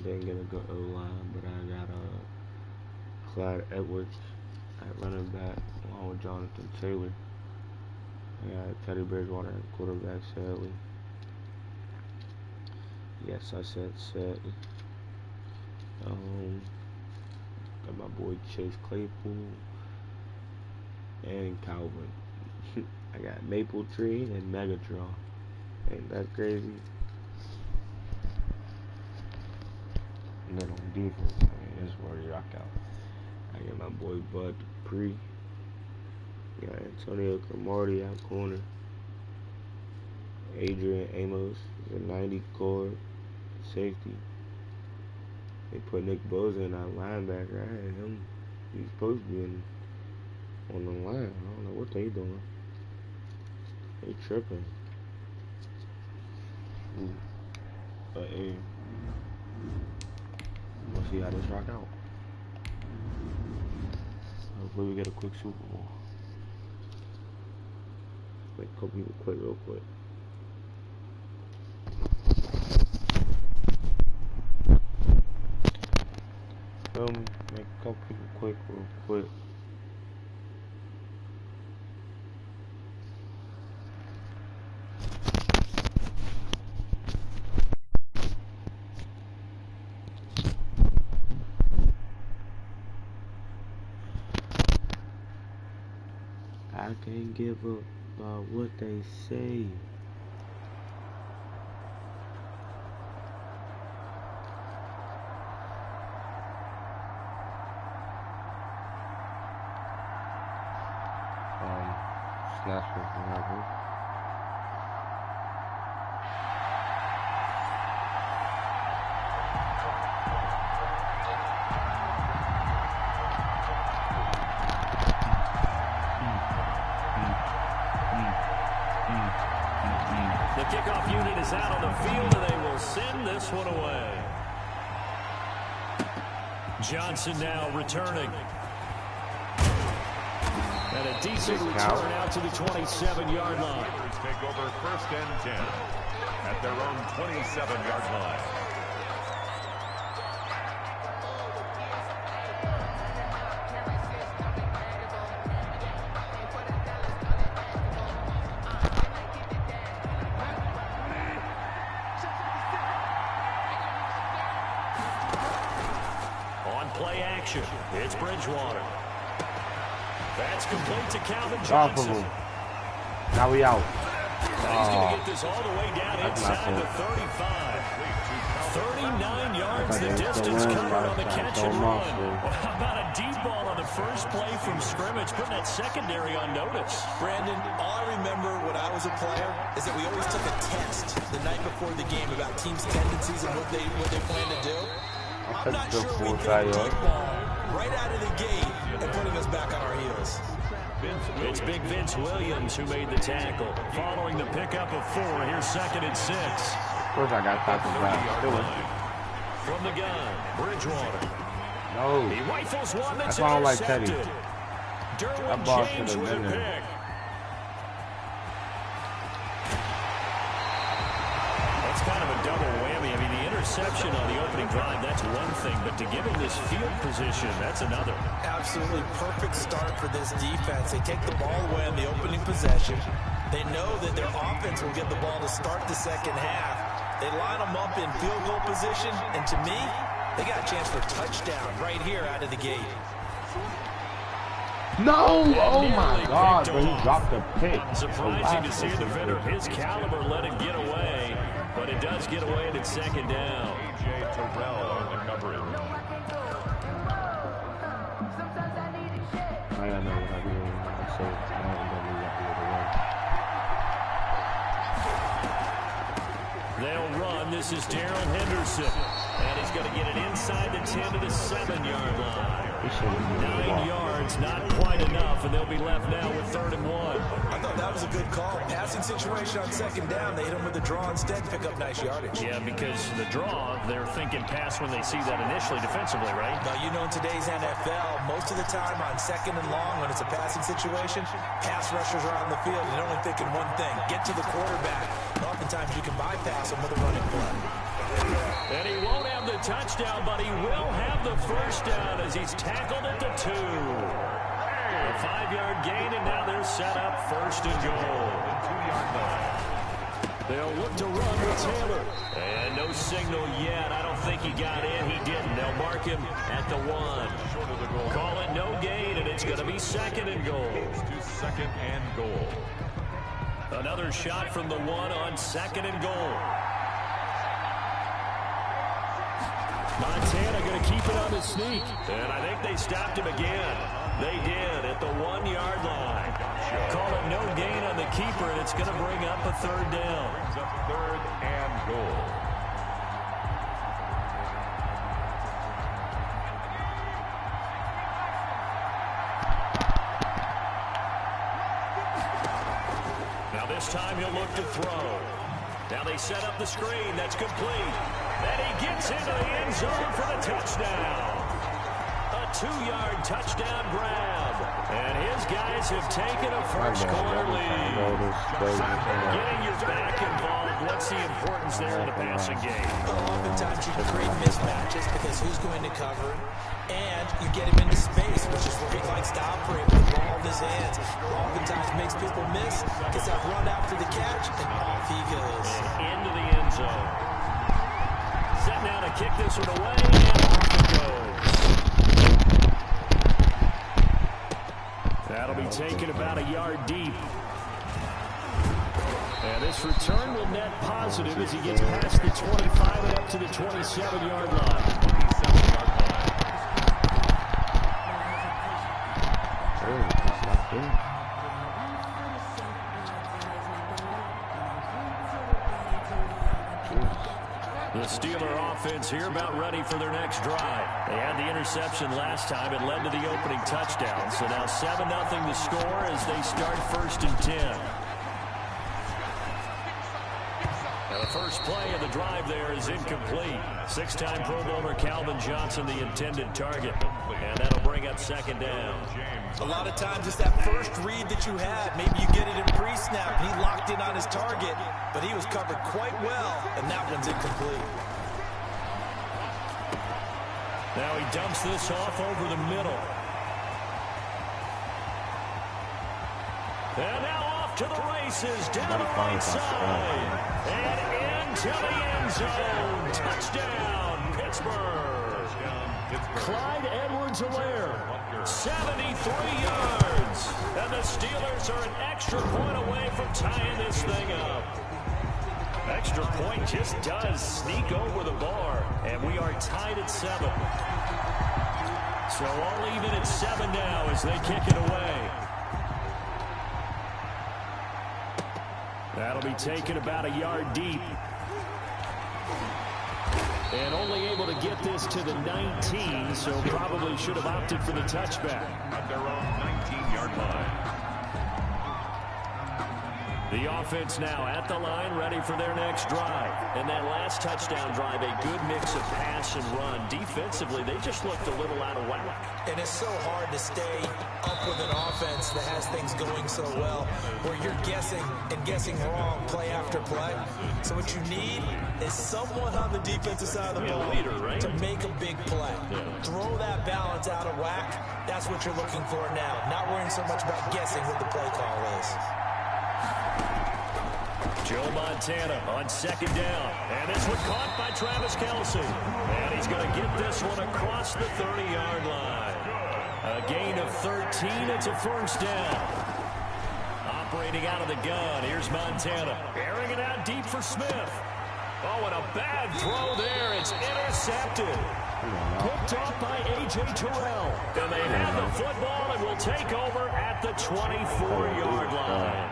didn't get a good O-line, but I got Clyde Edwards at running back along with Jonathan Taylor. I got Teddy Bridgewater at quarterback, sadly. Yes, I said sadly. Got my boy Chase Claypool and Calvin. I got Maple Tree and Megatron. Ain't that crazy? And then on defense, I mean, this is where you rock out. I got my boy Bud Dupree. Got Antonio Cromartie out corner. Adrian Amos is a 90 core safety. They put Nick Bosa in that linebacker. I had him. He's supposed to be on the line. I don't know what they doing. They tripping. But hey, we'll see how this rock out. Hopefully we get a quick Super Bowl. Make a couple people quit real quick. Make a couple people quit real quick. I can't give up about what they say. Snatch from whoever. The kickoff unit is out on the field, and they will send this one away. Johnson now returning. And a decent return out to the 27-yard line. Take over 1st and 10 at their own 27-yard line. On play action, it's Bridgewater. That's complete to Calvin Johnson. Now we out. He's going to get this all the way down inside the 35. 39 yards the distance covered on the catch and run. How about a deep ball on the first play from scrimmage, putting that secondary on notice? Brandon, all I remember when I was a player is that we always took a test the night before the game about teams' tendencies and what they plan to do. I'm not sure we threw a deep ball right out of the gate and putting us back on our heels. It's big Vince Williams who made the tackle. Following the pickup of 4, here's 2nd and 6. Of course I got talked about. From the gun, Bridgewater. No. He rifles one that's why I don't like Teddy. Derwin That ball James should with have a been pick. there. That's kind of a double whammy. I mean, the interception on the opening drive, that's one thing, but to give him this field position, that's another. Absolutely perfect start for this defense. They take the ball away on the opening possession. They know that their offense will get the ball to start the second half. They line them up in field goal position, and to me, they got a chance for a touchdown right here out of the gate. No! Oh my God, but he dropped the pick. Surprising to see a defender of his caliber let it get away, but it does get away and it's 2nd down. A.J. Terrell on the coverage. I don't know what I'm doing. So I haven't done the They'll run. This is Darrell Henderson. And he's going to get it inside the 10 to the 7-yard line. 9 yards, not quite enough, and they'll be left now with 3rd and 1. I thought that was a good call. Passing situation on 2nd down. They hit him with the draw instead, pick up nice yardage. Yeah, because the draw, they're thinking pass when they see that initially defensively, right? Now, you know, in today's NFL, most of the time on 2nd and long, when it's a passing situation, pass rushers are on the field and only thinking one thing, get to the quarterback. Oftentimes you can bypass them with a running play. And he won't have the touchdown, but he will have the first down as he's tackled at the 2. A 5-yard gain, and now they're set up 1st and goal. They'll look to run with Taylor. And no signal yet. I don't think he got in. He didn't. They'll mark him at the 1. Call it no gain, and it's going to be 2nd and goal. To 2nd and goal. Another shot from the 1 on 2nd and goal. Montana going to keep it on the sneak. And I think they stopped him again. They did at the 1-yard line. Call it no gain on the keeper, and it's going to bring up a 3rd down. Brings up 3rd and goal. Now this time he'll look to throw. Now they set up the screen. That's complete. And he gets into the end zone for the touchdown. A 2-yard touchdown grab. And his guys have taken a first-quarter lead. Getting your back involved, what's the importance there in the passing game? Well, oftentimes you can create mismatches because who's going to cover it, and you get him into space, which is where he likes to operate with the ball in his hands. Oftentimes makes people miss, gets that run out for the catch, and off he goes. And into the end zone. Set now to kick this one away, and off it goes. That'll be taken about a yard deep. And this return will net positive as he gets past the 25 and up to the 27-yard line. The Steeler offense here about ready for their next drive. They had the interception last time. It led to the opening touchdown. So now 7-0 the score as they start 1st and 10. Now the first play of the drive there is incomplete. 6-time Pro Bowler Calvin Johnson, the intended target. And that'll bring up 2nd down. A lot of times it's that first read that you had. Maybe you get it in pre-snap. He locked in on his target, but he was covered quite well, and that one's incomplete. Now he dumps this off over the middle. And now off to the races, down the right side. And into the end zone. Touchdown, Pittsburgh. Clyde Edwards-Helaire, 73 yards. And the Steelers are an extra point away from tying this thing up. Extra point just does sneak over the bar. And we are tied at 7. So all even at 7 now as they kick it away. That'll be taken about a yard deep. And only able to get this to the 19, so probably should have opted for the touchback. At their own 19-yard line. The offense now at the line, ready for their next drive. And that last touchdown drive, a good mix of pass and run. Defensively, they just looked a little out of whack. And it's so hard to stay up with an offense that has things going so well, where you're guessing and guessing wrong play after play. So what you need is someone on the defensive side of the ball to make a big play. Throw that balance out of whack. That's what you're looking for now. Not worrying so much about guessing what the play call is. Joe Montana on 2nd down. And this one caught by Travis Kelce. And he's going to get this one across the 30-yard line. A gain of 13. It's a 1st down. Operating out of the gun. Here's Montana. Airing it out deep for Smith. Oh, and a bad throw there. It's intercepted. Picked off by A.J. Terrell. And they have the football and will take over at the 24-yard line.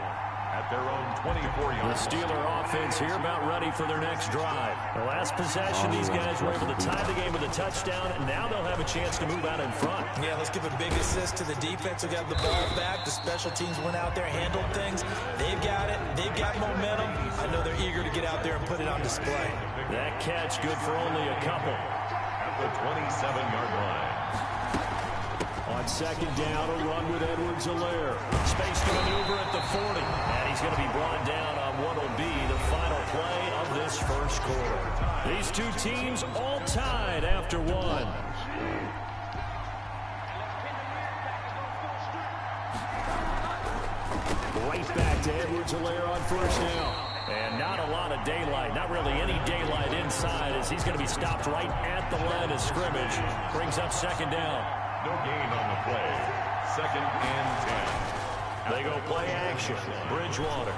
At their own 24-yard line. The Steeler offense here about ready for their next drive. The last possession, these guys were able to tie the game with a touchdown, and now they'll have a chance to move out in front. Yeah, let's give a big assist to the defense who got the ball back. The special teams went out there, handled things. They've got it. They've got momentum. I know they're eager to get out there and put it on display. That catch good for only a couple. At the 27-yard line. On 2nd down, a run with Edwards-Helaire. Space to maneuver at the 40. And he's going to be brought down on what will be the final play of this first quarter. These two teams all tied after one. Right back to Edwards-Helaire on first down. And not a lot of daylight, not really any daylight inside, as he's going to be stopped right at the line of scrimmage. Brings up second down. No gain on the play. 2nd and 10. They go play action. Bridgewater.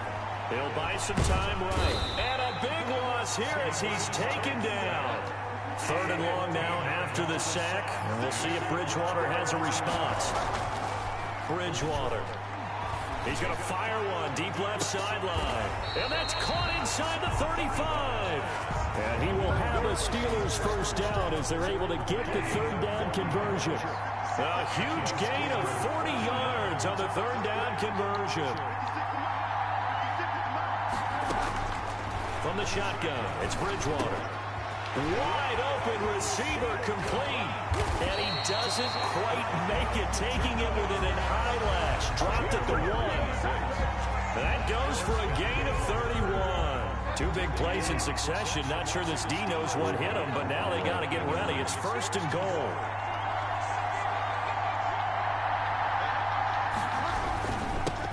He'll buy some time right. And a big loss here as he's taken down. 3rd and long now after the sack. And we'll see if Bridgewater has a response. Bridgewater. He's going to fire one deep left sideline. And that's caught inside the 35. And he will have a Steelers first down as they're able to get the 3rd down conversion. A huge gain of 40 yards on the 3rd down conversion. From the shotgun, it's Bridgewater. Wide open receiver complete. And he doesn't quite make it, taking it within an eyelash. Dropped at the 1. That goes for a gain of 31. 2 big plays in succession. Not sure this D knows what hit him, but now they got to get ready. It's 1st and goal.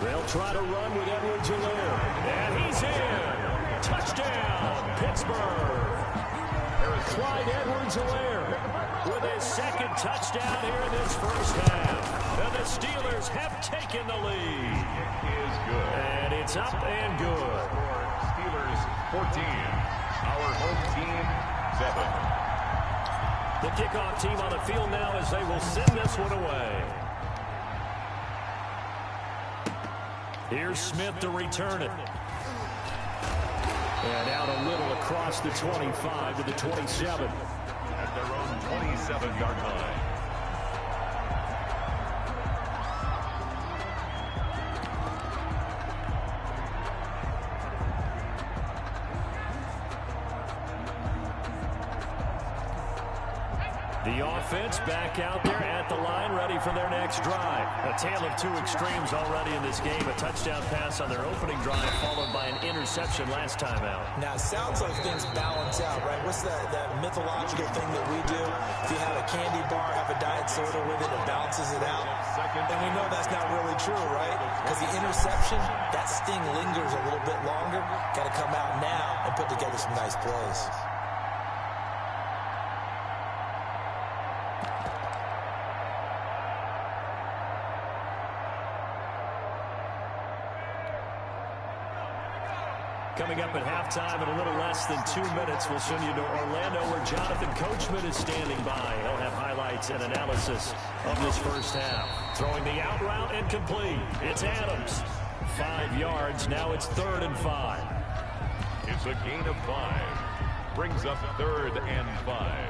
They'll try to run with Edwards-Helaire. And he's in. Touchdown, Pittsburgh. Clyde Edwards-Helaire with his 2nd touchdown here in this first half. And the Steelers have taken the lead. It is good. And it's up and good. Steelers 14. Our home team 7. The kickoff team on the field now as they will send this one away. Here's Smith to return it. And out a little across the 25 to the 27. At their own 27-yard line. The offense back out there at the line, ready for their next drive. A tale of 2 extremes already in this game. A touchdown pass on their opening drive, followed by an interception last time out. Now, it sounds like things balance out, right? What's that mythological thing that we do? If you have a candy bar, have a diet soda with it, it balances it out. And we know that's not really true, right? Because the interception, that sting lingers a little bit longer. Got to come out now and put together some nice plays. Coming up at halftime in a little less than 2 minutes, we'll send you to Orlando where Jonathan Coachman is standing by. He'll have highlights and analysis of this first half. Throwing the out route and complete. It's Adams. 5 yards. Now it's 3rd and 5. It's a gain of 5. Brings up 3rd and 5.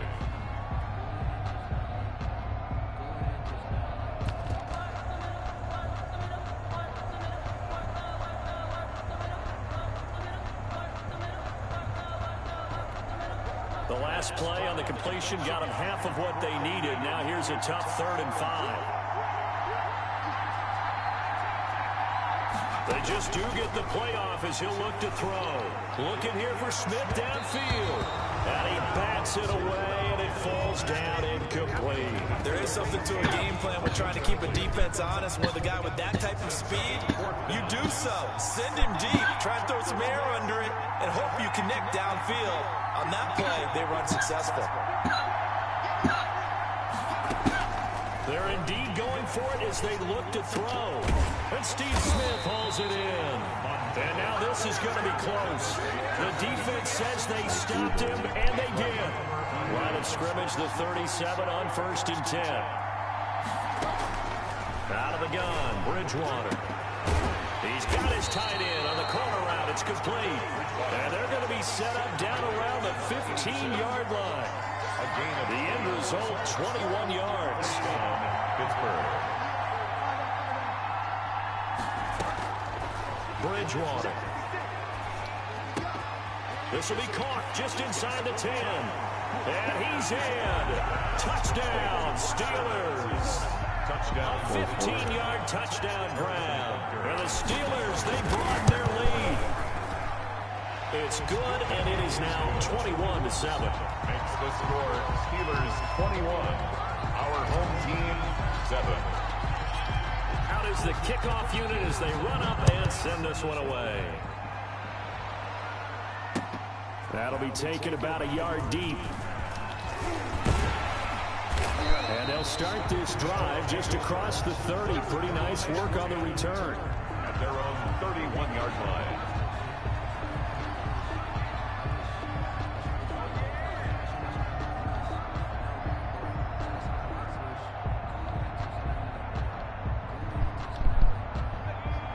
The last play on the completion got them half of what they needed. Now here's a tough 3rd and 5. They just do get the playoff as he'll look to throw. Looking here for Smith downfield. And he bats it away, and it falls down incomplete. There is something to a game plan. We're trying to keep a defense honest. With a guy with that type of speed, you do so. Send him deep. Try and throw some air under it and hope you connect downfield. On that play, they run successful. They're indeed going for it as they look to throw. And Steve Smith hauls it in. And now this is going to be close. The defense says they stopped him, and they did. Line of scrimmage, the 37 on 1st and 10. Out of the gun, Bridgewater. He's got his tight end on the corner route. It's complete. And they're going to be set up down around the 15-yard line. The end result, 21 yards. Pittsburgh. Bridgewater. This will be caught just inside the 10. And he's in. Touchdown, Steelers. Touchdown. 15-yard touchdown grab. And the Steelers, they broaden their lead. It's good, and it is now 21-7. Makes the score Steelers 21, our home team 7. Out is the kickoff unit as they run up and send this one away. That'll be taken about a yard deep. And they'll start this drive just across the 30. Pretty nice work on the return. At their own 31-yard line.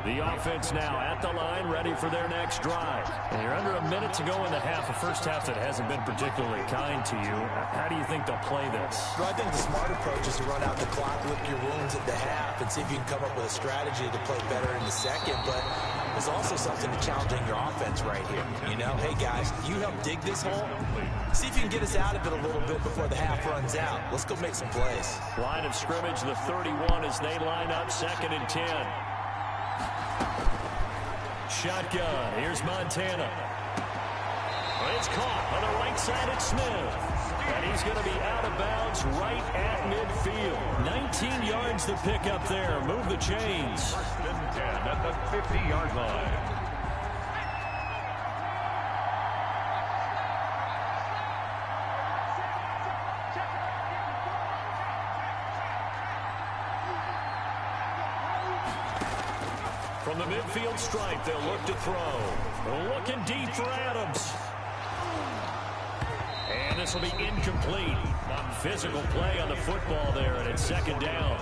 The offense now at the line, ready for their next drive. And you're under a minute to go in the half, a first half that hasn't been particularly kind to you. How do you think they'll play this? Well, I think the smart approach is to run out the clock, lick your wounds at the half, and see if you can come up with a strategy to play better in the second. But there's also something to challenging your offense right here. You know, hey, guys, you help dig this hole. See if you can get us out of it a little bit before the half runs out. Let's go make some plays. Line of scrimmage, the 31 as they line up, 2nd and 10. Shotgun. Here's Montana. It's caught on the right side at Smith. And he's going to be out of bounds right at midfield. 19 yards to pick up there. Move the chains. 1st and 10 at the 50-yard line. From the midfield stripe, they'll look to throw. Looking deep for Adams. And this will be incomplete. Physical play on the football there, and it's 2nd down.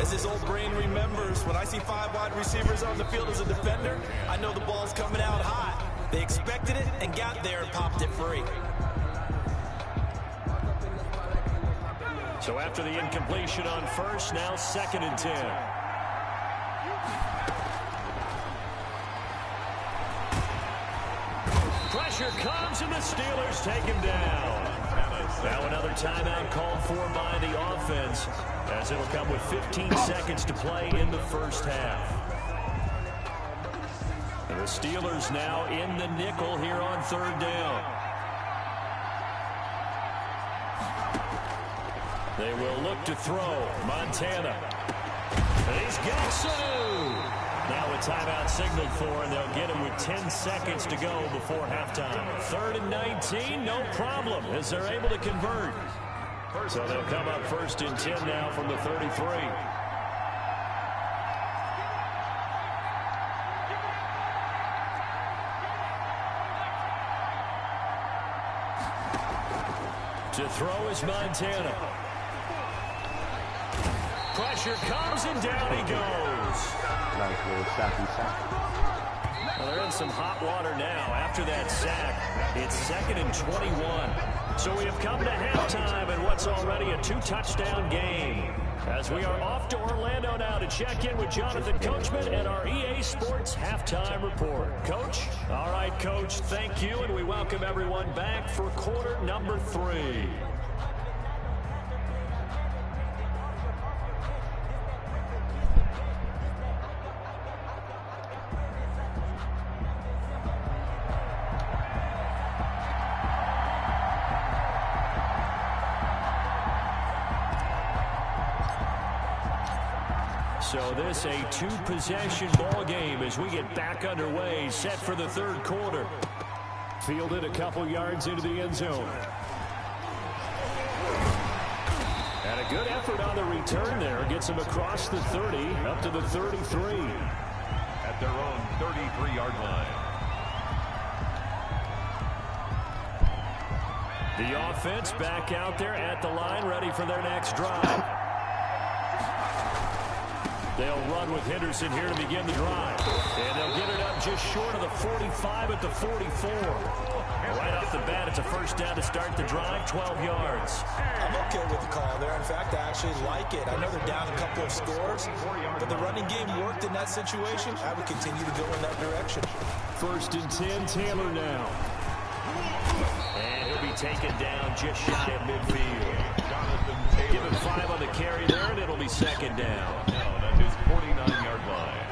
As his old brain remembers, when I see 5 wide receivers on the field as a defender, I know the ball's coming out hot. They expected it and got there and popped it free. So after the incompletion on first, now 2nd and 10. Pressure comes, and the Steelers take him down. Now another timeout called for by the offense, as it'll come with 15 seconds to play in the first half. And the Steelers now in the nickel here on 3rd down. They will look to throw. Montana. And he's GASSY. Now a timeout signaled for, and they'll get him with 10 seconds to go before halftime. 3rd and 19, no problem, as they're able to convert. So they'll come up 1st and 10 now from the 33. To throw is Montana. Pressure comes, and down he goes. Nice little sacky sack. Well, they're in some hot water now. After that sack, it's 2nd and 21. So we have come to halftime in what's already a 2-touchdown game. As we are off to Orlando now to check in with Jonathan Coachman and our EA Sports Halftime Report. Coach? All right, Coach, thank you, and we welcome everyone back for quarter number 3. So this a 2-possession ball game as we get back underway, set for the 3rd quarter. Fielded a couple yards into the end zone. And a good effort on the return there. Gets him across the 30, up to the 33. At their own 33-yard line. The offense back out there at the line, ready for their next drive. They'll run with Henderson here to begin the drive. And they'll get it up just short of the 45 at the 44. Right off the bat, it's a 1st down to start the drive, 12 yards. I'm okay with the call there. In fact, I actually like it. I know they're down a couple of scores, but the running game worked in that situation. I would continue to go in that direction. 1st and 10, Taylor now. And he'll be taken down just shy of midfield. Give him 5 on the carry there, and it'll be 2nd down. His 49-yard line.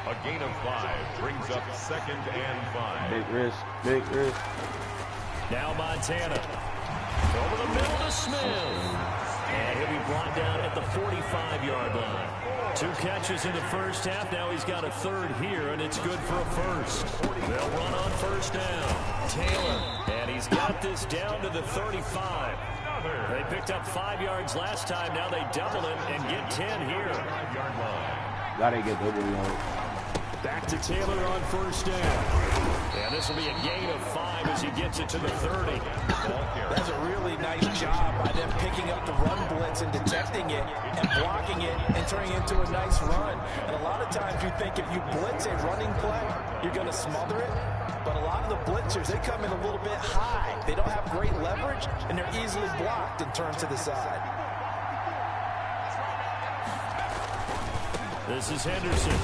A gain of 5 brings up 2nd and 5. Big risk, big risk. Now Montana. Over the middle to Smith. And he'll be brought down at the 45-yard line. 2 catches in the first half. Now he's got a 3rd here, and it's good for a 1st. They'll run on 1st down. Taylor. And he's got this down to the 35. They picked up 5 yards last time. Now they double it and get 10 here. Gotta get double yards. Back to Taylor on 1st down. And this will be a gain of 5 as he gets it to the 30. That's a really nice job by them picking up the run blitz and detecting it and blocking it and turning it into a nice run. And a lot of times you think if you blitz a running play, you're going to smother it. But a lot of the blitzers, they come in a little bit high. They don't have great leverage, and they're easily blocked and turned to the side. This is Henderson.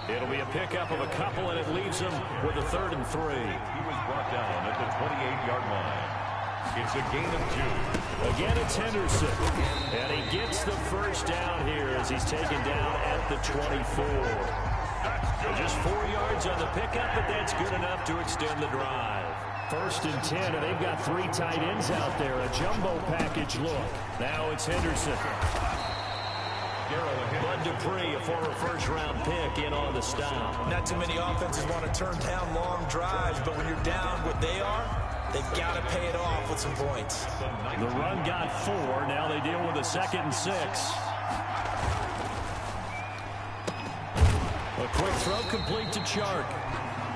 It'll be a pickup of a couple, and it leaves him with a 3rd and 3. He was brought down at the 28-yard line. It's a gain of 2. Again, it's Henderson. And he gets the 1st down here as he's taken down at the 24. Just 4 yards on the pickup, but that's good enough to extend the drive. 1st and 10, and they've got 3 tight ends out there. A jumbo package look. Now it's Henderson. Bud Dupree, a former 1st-round pick, in on the stop. Not too many offenses want to turn down long drives, but when you're down what they are, they've got to pay it off with some points. The run got 4. Now they deal with a 2nd and 6. A quick throw complete to Chark.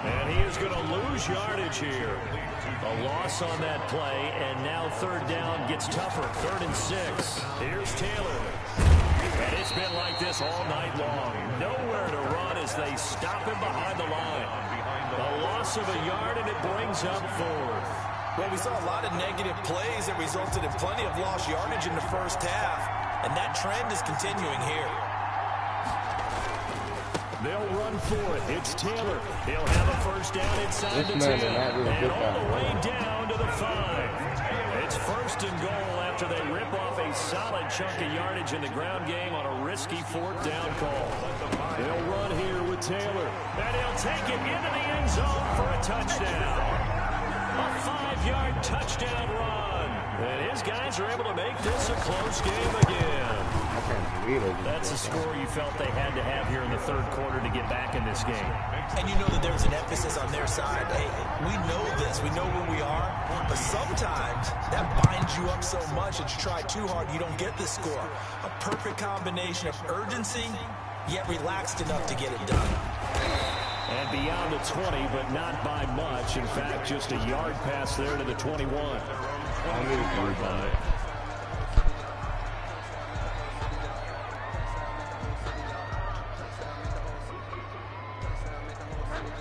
And he is going to lose yardage here. A loss on that play, and now 3rd down gets tougher. 3rd and 6. Here's Taylor. And it's been like this all night long. Nowhere to run as they stop him behind the line. A loss of a yard, and it brings up 4th. Well, we saw a lot of negative plays that resulted in plenty of lost yardage in the first half, and that trend is continuing here. They'll run for it. It's Taylor. He'll have a 1st down inside the 10, and all the way down to the 5. It's 1st and goal after they rip off a solid chunk of yardage in the ground game on a risky 4th down call. They'll run here with Taylor, and he'll take it into the end zone for a touchdown. A 5-yard touchdown run. And his guys are able to make this a close game again. That's a score you felt they had to have here in the 3rd quarter to get back in this game. And you know that there's an emphasis on their side. Hey, we know this. We know where we are. But sometimes that binds you up so much that you try too hard, you don't get the score. A perfect combination of urgency, yet relaxed enough to get it done. And beyond the 20, but not by much. In fact, just a yard pass there to the 21.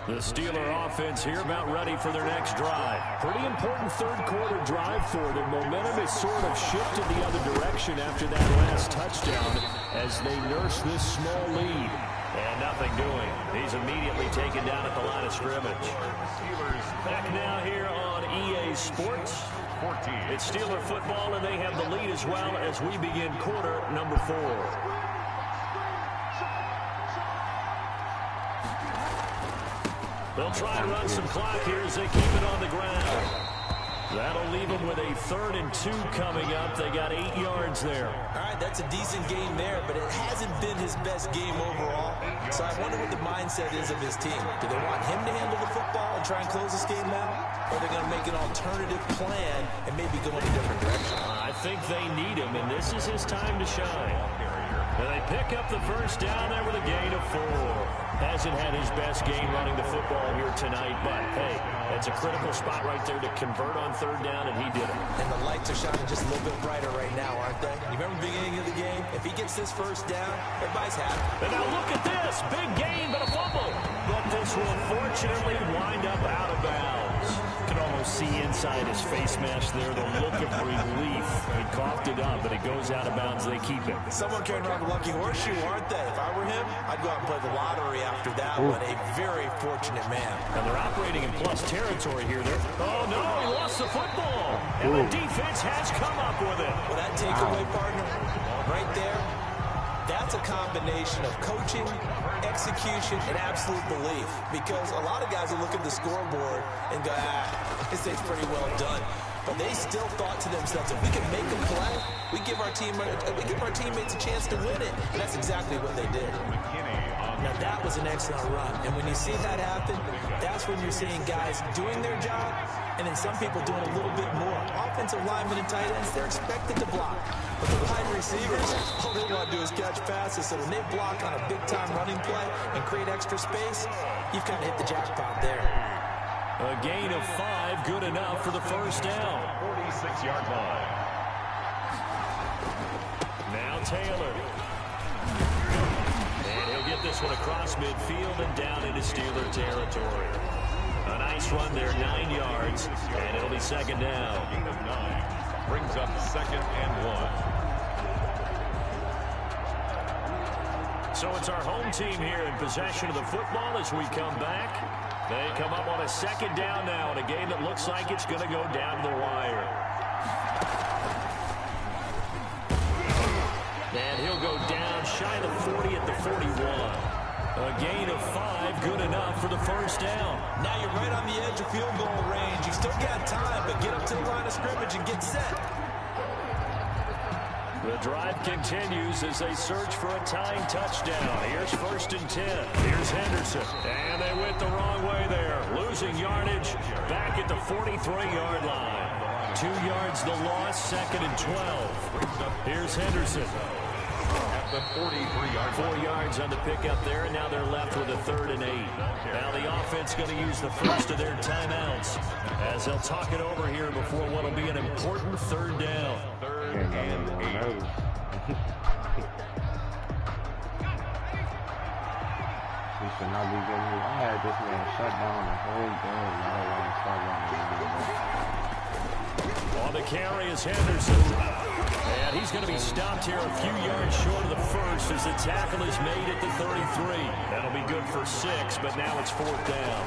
The Steeler offense here about ready for their next drive. Pretty important 3rd quarter drive for them. Momentum is sort of shifted the other direction after that last touchdown as they nurse this small lead. And nothing doing. He's immediately taken down at the line of scrimmage. Back now here on EA Sports. It's Steeler football, and they have the lead as well as we begin quarter number 4. They'll try and run some clock here as they keep it on the ground. That'll leave them with a 3rd and 2 coming up. They got 8 yards there. All right, that's a decent game there, but it hasn't been his best game overall. So I wonder what the mindset is of his team. Do they want him to handle the football and try and close this game out? Or are they going to make an alternative plan and maybe go in a different direction? I think they need him, and this is his time to shine. And they pick up the 1st down there with a gain of 4. Hasn't had his best game running the football here tonight, but hey, it's a critical spot right there to convert on 3rd down, and he did it. And the lights are shining just a little bit brighter right now, aren't they? You remember the beginning of the game? If he gets this 1st down, everybody's happy. And now look at this. Big gain, but a fumble. But this will fortunately wind up out of bounds. Can almost see inside his face mask there the look of relief. He coughed it up, but it goes out of bounds. They keep it. Someone carrying around a lucky horseshoe, aren't they? If I were him, I'd go out and play the lottery after that one. A very fortunate man. And they're operating in plus territory here. Oh, no, he lost the football. And Ooh. the defense has come up with it. Well, that takeaway, partner, right there, 1 of 2. Either he knows he's got to get the ball back, or he's going to try and run it. And if he does, he's going to get a lot of yards. But I think he's going to try and run it. That's a combination of coaching, execution, and absolute belief. Because a lot of guys will look at the scoreboard and go, this thing's pretty well done. But they still thought to themselves, if we can make a play, we give our teammates a chance to win it. And that's exactly what they did. Now, that was an excellent run. And when you see that happen, that's when you're seeing guys doing their job, and then some people doing a little bit more. Offensive linemen and tight ends, they're expected to block. But the wide receivers, all they want to do is catch passes. So when they block on a big-time running play and create extra space, you've kind of hit the jackpot there. A gain of 5, good enough for the first down. 46-yard line. Now Taylor. And he'll get this one across midfield and down into Steeler territory. A nice run there, 9 yards, and it'll be second down. Gain of 9. Brings up 2nd and 1. So it's our home team here in possession of the football as we come back. They come up on a second down now in a game that looks like it's going to go down to the wire. And he'll go down shy of the 40 at the 41. A gain of 5, good enough for the first down. Now you're right on the edge of field goal range. You still got time, but get up to the line of scrimmage and get set. The drive continues as they search for a tying touchdown. Here's 1st and 10. Here's Henderson. And they went the wrong way there. Losing yardage back at the 43-yard line. 2 yards the loss, 2nd and 12. Here's Henderson. At the 43-yard line. 4 yards on the pickup there, and now they're left with a 3rd and 8. Now the offense going to use the first of their timeouts as they'll talk it over here before what will be an important 3rd down. 3rd and 8. He should not be getting me. I had this man shut down the whole game. I don't want to start On the carry is Henderson. And he's going to be stopped here a few yards short of the first as the tackle is made at the 33. That'll be good for 6, but now it's 4th down.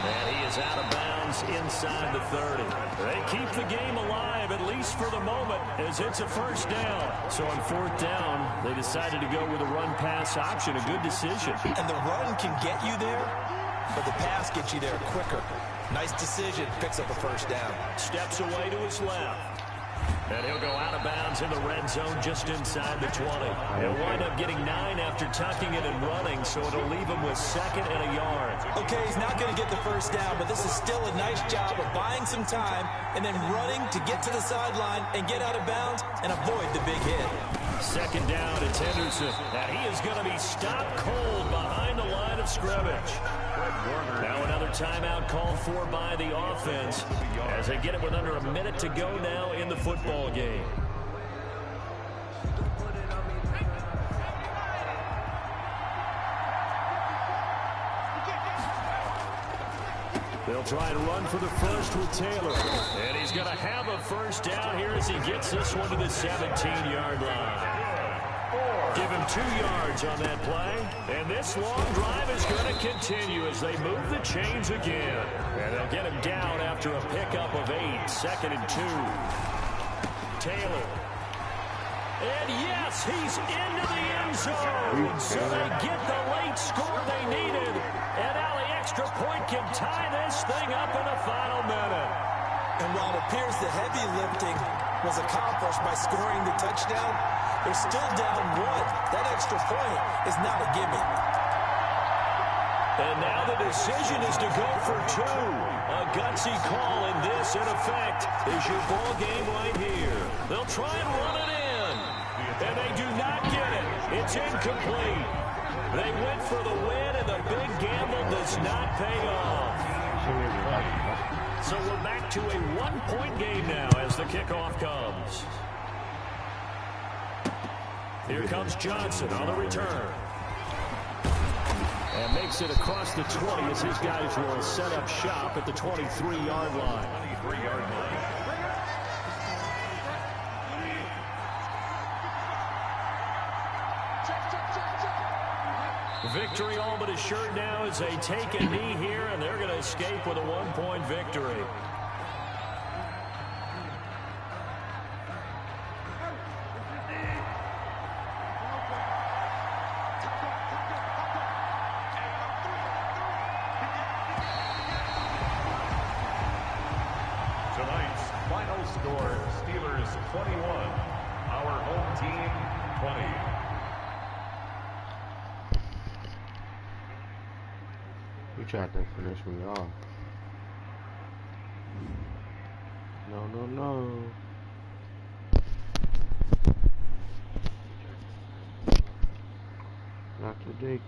And he is out of bounds inside the 30. They keep the game alive, at least for the moment, as it's a 1st down. So on 4th down, they decided to go with a run-pass option, a good decision. And the run can get you there, but the pass gets you there quicker. Nice decision, picks up a 1st down. Steps away to his left. And he'll go out of bounds in the red zone just inside the 20. He'll wind up getting 9 after tucking it and running, so it'll leave him with 2nd and a yard. Okay, he's not going to get the 1st down, but this is still a nice job of buying some time and then running to get to the sideline and get out of bounds and avoid the big hit. 2nd down, it's Henderson. And he is going to be stopped cold behind the line of scrimmage. Now another timeout called for by the offense as they get it with under a minute to go now in the football game. They'll try and run for the first with Taylor. And he's going to have a 1st down here as he gets this one to the 17-yard line. Give him 2 yards on that play. And this long drive is going to continue as they move the chains again. And they'll get him down after a pickup of 8, 2nd and 2. Taylor. And yes, he's into the end zone. So they get the late score they needed. And now the extra point can tie this thing up in the final minute. And while it appears the heavy lifting was accomplished by scoring the touchdown, they're still down 1. That extra point is not a gimme. And now the decision is to go for 2. A gutsy call, and this, in effect, is your ball game right here. They'll try and run it in. And they do not get it. It's incomplete. They went for the win, and the big gamble does not pay off. So we're back to a 1-point game now as the kickoff comes. Here comes Johnson on the return. And makes it across the 20 as his guys will set up shop at the 23-yard line. 23-yard line. Victory all but assured now as they take a knee here, and they're going to escape with a 1-point victory. Final score, Steelers 21, our home team 20. You tried to finish me off. No, no, no. Not today.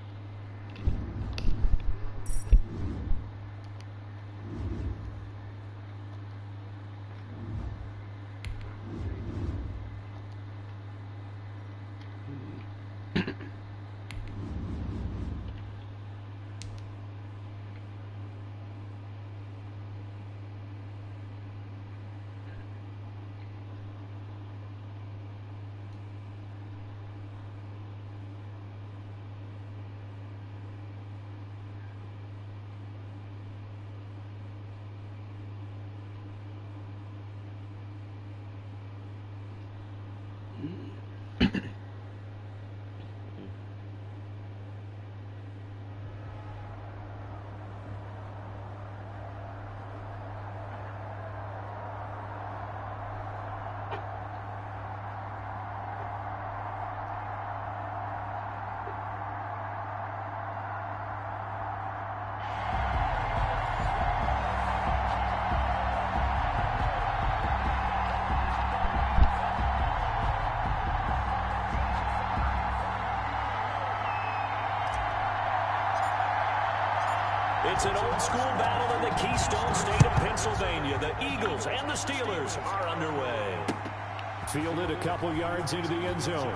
It's an old-school battle in the Keystone State of Pennsylvania. The Eagles and the Steelers are underway. Fielded a couple yards into the end zone.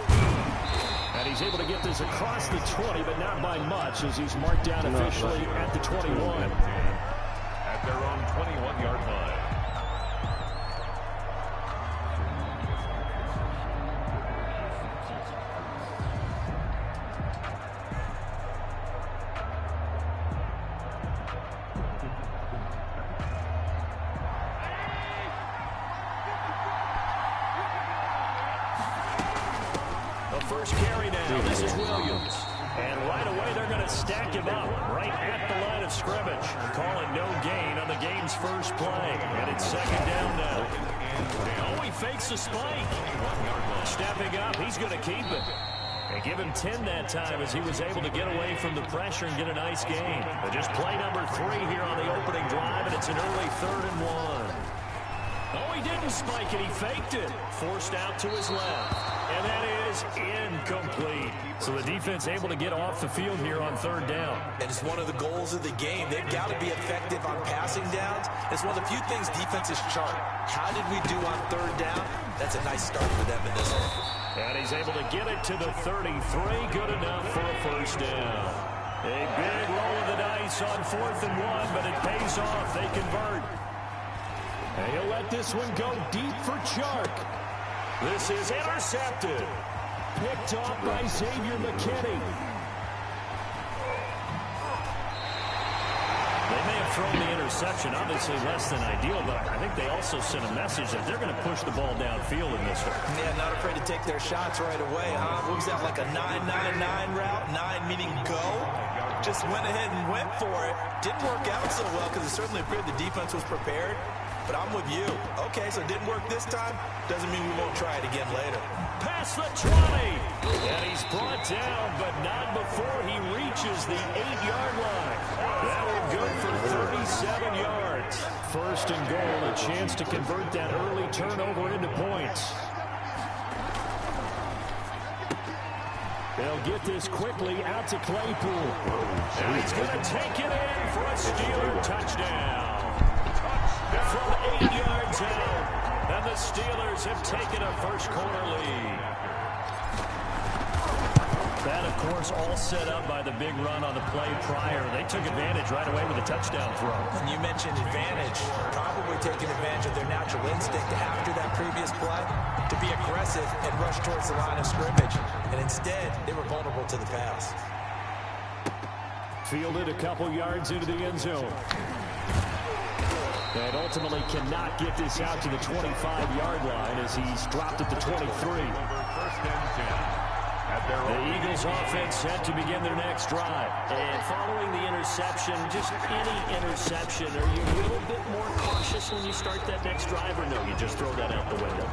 And he's able to get this across the 20, but not by much, as he's marked down officially at the 21. At their own 21-yard line. First carry now. This is Williams. And right away, they're going to stack him up right at the line of scrimmage. Calling no gain on the game's first play. And it's second down now. Oh, he fakes a spike. Stepping up, he's going to keep it. And give him 10 that time as he was able to get away from the pressure and get a nice gain. But just play number 3 here on the opening drive, and it's an early 3rd and 1. Oh, he didn't spike it. He faked it. Forced out to his left. And that is incomplete. So the defense able to get off the field here on 3rd down. And it's one of the goals of the game. They've got to be effective on passing downs. It's one of the few things defenses chart. How did we do on 3rd down? That's a nice start for them in this one. And he's able to get it to the 33. Good enough for a first down. A big roll of the dice on 4th and 1, but it pays off. They convert. And he'll let this one go deep for Chark. This is intercepted. Picked off by Xavier McKinney. They may have thrown the interception, obviously less than ideal, but I think they also sent a message that they're going to push the ball downfield in this one. Yeah, not afraid to take their shots right away, huh? What was that, like a 9-9-9 route? 9 meaning go? Just went ahead and went for it. Didn't work out so well because it certainly appeared the defense was prepared. But I'm with you. Okay, so it didn't work this time. Doesn't mean we won't try it again later. Past the 20. And he's brought down, but not before he reaches the 8-yard line. That one good for 37 yards. 1st and goal, a chance to convert that early turnover into points. They'll get this quickly out to Claypool. And he's going to take it in for a Steeler touchdown. From 8 yards out, and the Steelers have taken a first-quarter lead. That, of course, all set up by the big run on the play prior. They took advantage right away with a touchdown throw. And you mentioned advantage, probably taking advantage of their natural instinct after that previous play to be aggressive and rush towards the line of scrimmage. And instead, they were vulnerable to the pass. Fielded a couple yards into the end zone. And ultimately cannot get this out to the 25-yard line as he's dropped at the 23. First and 10 at The Eagles offense set to begin their next drive. And following the interception, just any interception, are you a little bit more cautious when you start that next drive, or no, you just throw that out the window?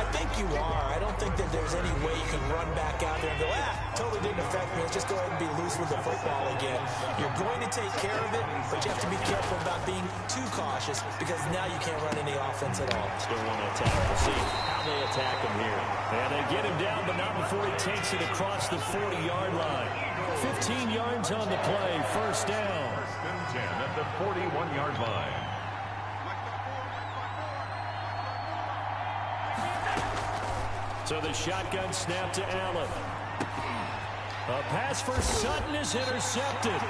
I think you are. I don't think that there's any way you can run back out there and go, totally didn't affect me. Let's just go ahead and be loose with the football again. You're going to take care of it, but you have to be careful about being too cautious because now you can't run any offense at all. Still want to attack. We'll see how they attack him here. And they get him down, but not before he takes it across the 40-yard line. 15 yards on the play, first down. First and 10 at the 41-yard line. So the shotgun snap to Allen. A pass for Sutton is intercepted.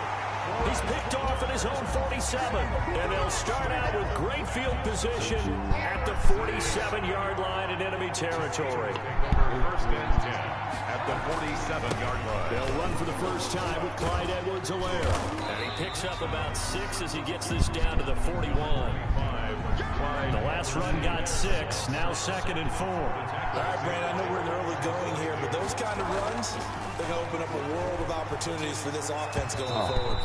He's picked off at his own 47. And they'll start out with great field position at the 47-yard line in enemy territory. First and 10 at the 47-yard line. They'll run for the first time with Clyde Edwards-Helaire. And he picks up about 6 as he gets this down to the 41. The last run got 6, now 2nd and 4. All right, Brand, I know we're in the early going here, but those kind of runs, they're going to open up a world of opportunities for this offense going forward.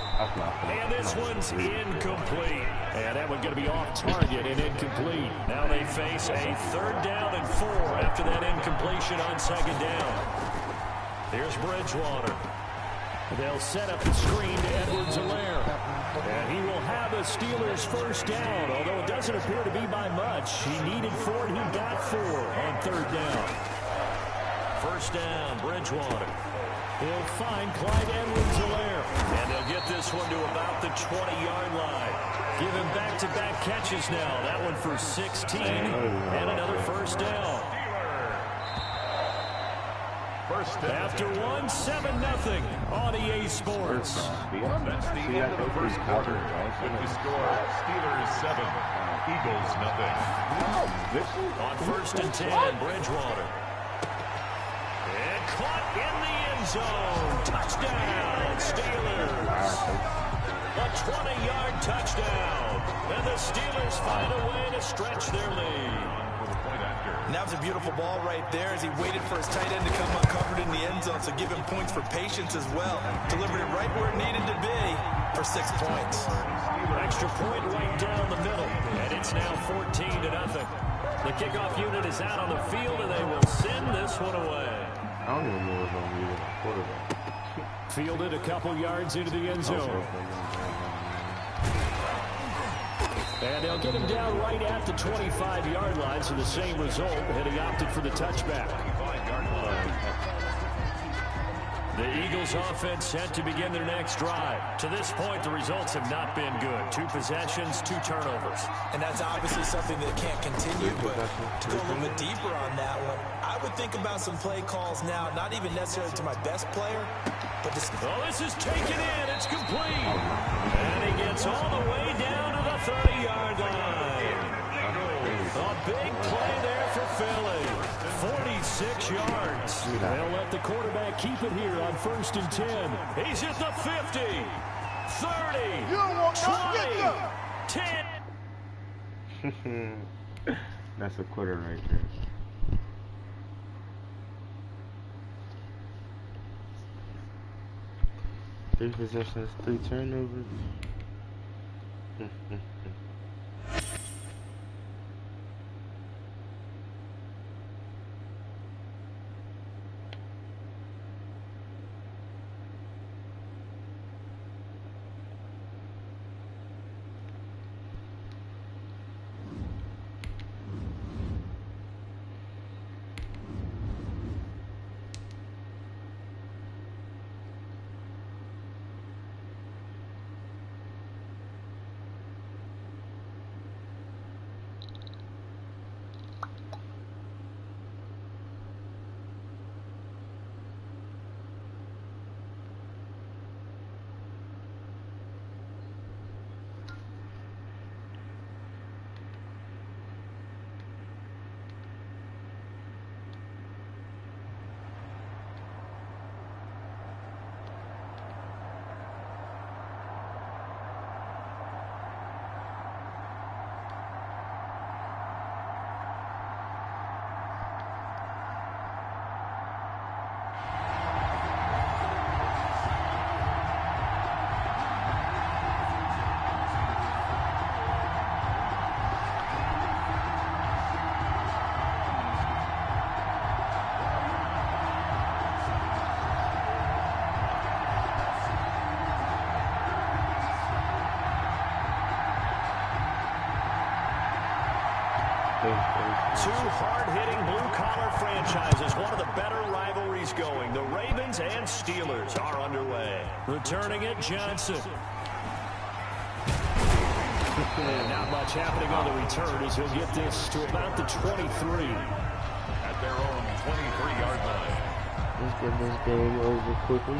And this one's incomplete. And that one's going to be off target and incomplete. Now they face a 3rd down and 4 after that incompletion on 2nd down. Here's Bridgewater. They'll set up the screen to Edwards-Helaire. And he will have the Steelers' first down, although it doesn't appear to be by much. He needed 4, and he got 4 on 3rd down. First down, Bridgewater. He'll find Clyde Edwards-Helaire. And they'll get this one to about the 20-yard line. Give him back-to-back catches now. That one for 16 and another first down. After 1, 7-0 on EA Sports. That's the end of the first quarter. With the score, Steelers 7, Eagles nothing. On 1st and 10, Bridgewater. And caught in the end zone. Touchdown, Steelers. A 20-yard touchdown. And the Steelers find a way to stretch their lead. And that was a beautiful ball right there as he waited for his tight end to come uncovered in the end zone, so give him points for patience as well. Delivered it right where it needed to be for 6 points. Extra point right down the middle, and it's now 14-0. The kickoff unit is out on the field, and they will send this one away. I don't even know if I'm using a quarterback. Fielded a couple yards into the end zone. And they'll get him down right at the 25-yard line, so the same result, and he opted for the touchback. The Eagles offense set to begin their next drive. To this point, the results have not been good. 2 possessions, 2 turnovers. And that's obviously something that can't continue, but to go a little bit deeper on that one, I would think about some play calls now, not even necessarily to my best player, but this... Oh, this is taken in. It's complete. And he gets all the way down to the 30-yard line. A big play there for Philly. 46 yards. They'll let the quarterback keep it here on 1st and 10. He's at the 50, 30, 20, 10. That's a quitter right there. Three possessions, 3 turnovers. Two hard-hitting blue-collar franchises, one of the better rivalries going. The Ravens and Steelers are underway. Returning it, Johnson. And not much happening on the return as he'll get this to about the 23. At their own 23-yard line. Let's get this game over quickly.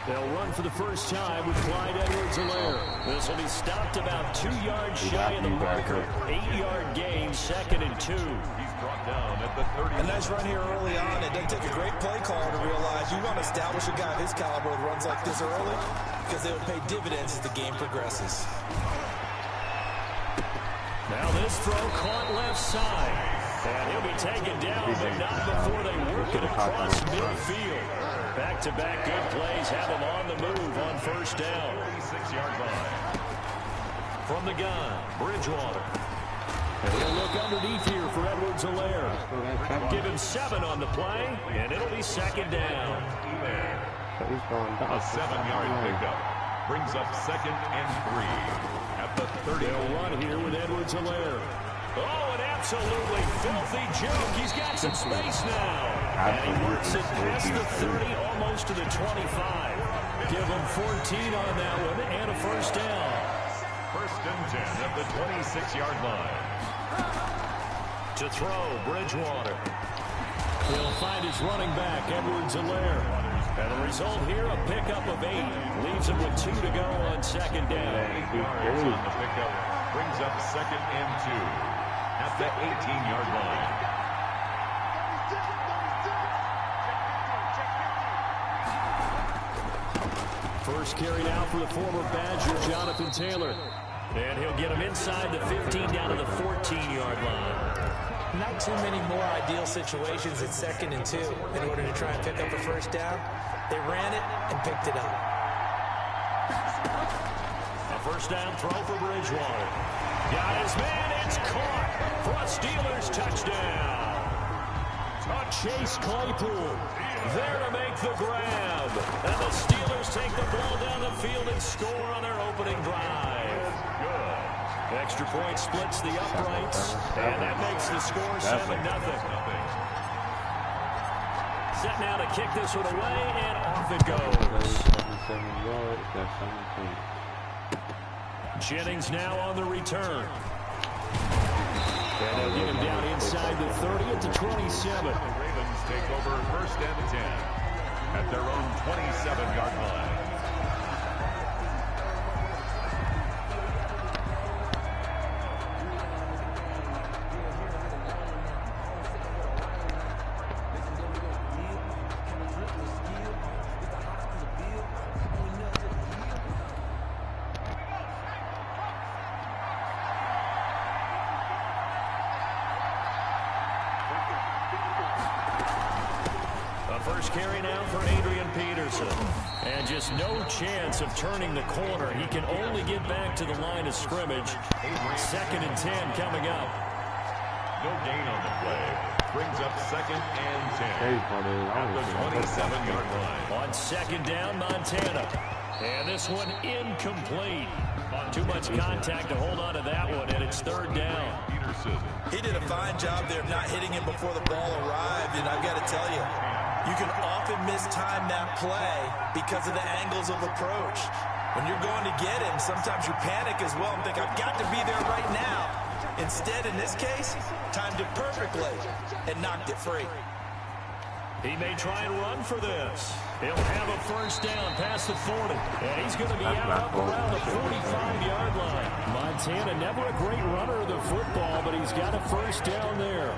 They'll run for the first time with Clyde Edwards-Helaire. This will be stopped about 2 yards shy of the marker. 8-yard gain, 2nd and 2. He's brought down at the 30. A nice run here early on. It doesn't take a great play caller to realize you want to establish a guy of his caliber with runs like this early because they will pay dividends as the game progresses. Now this throw caught left side. And he'll be taken down, but not before they work it across midfield. Back-to-back good plays have him on the move on first down. 46-yard line. From the gun, Bridgewater. And he'll look underneath here for Edwards-Helaire. Give him 7 on the play, and it'll be 2nd down. A 7-yard pickup brings up 2nd and 3 at the 30. They'll run here with Edwards-Helaire. Oh, an absolutely filthy joke. He's got some space now. And he works it past the 30, almost to the 25. Give him 14 on that one and a first down. 1st and 10 at the 26-yard line. To throw, Bridgewater. He'll find his running back, Edwards-Helaire. And the result here, a pickup of 8. Leaves him with 2 to go on 2nd down. 8 yards on the pickup. Brings up 2nd and 2 at the 18-yard line. First carry now for the former Badger, Jonathan Taylor. And he'll get him inside the 15 down to the 14-yard line. Not too many more ideal situations at 2nd and 2 in order to try and pick up a first down. They ran it and picked it up. A first down throw for Bridgewater. Got his man, it's caught for a Steelers touchdown. Chase Claypool there to make the grab. And the Steelers take the ball down the field and score on their opening drive. Good. Extra point splits the uprights, and that makes the score 7-0. Set now to kick this one away, and off it goes. Jennings now on the return. And they'll get him down inside the 30 at the 27. The Ravens take over 1st and 10 at their own 27-yard line. First carry now for Adrian Peterson. And just no chance of turning the corner. He can only get back to the line of scrimmage. 2nd and 10 coming up. No gain on the play. Brings up 2nd and 10 at the 27-yard line. On 2nd down, Montana. And this one incomplete. Too much contact to hold on to that one, and it's 3rd down. Peterson. He did a fine job there of not hitting him before the ball arrived, and I've got to tell you, you can often mistime that play because of the angles of approach. When you're going to get him, sometimes you panic as well and think, I've got to be there right now. Instead, in this case, timed it perfectly and knocked it free. He may try and run for this. He'll have a first down past the 40. And he's going to be out up around the 45-yard line. Montana, never a great runner of the football, but he's got a first down there.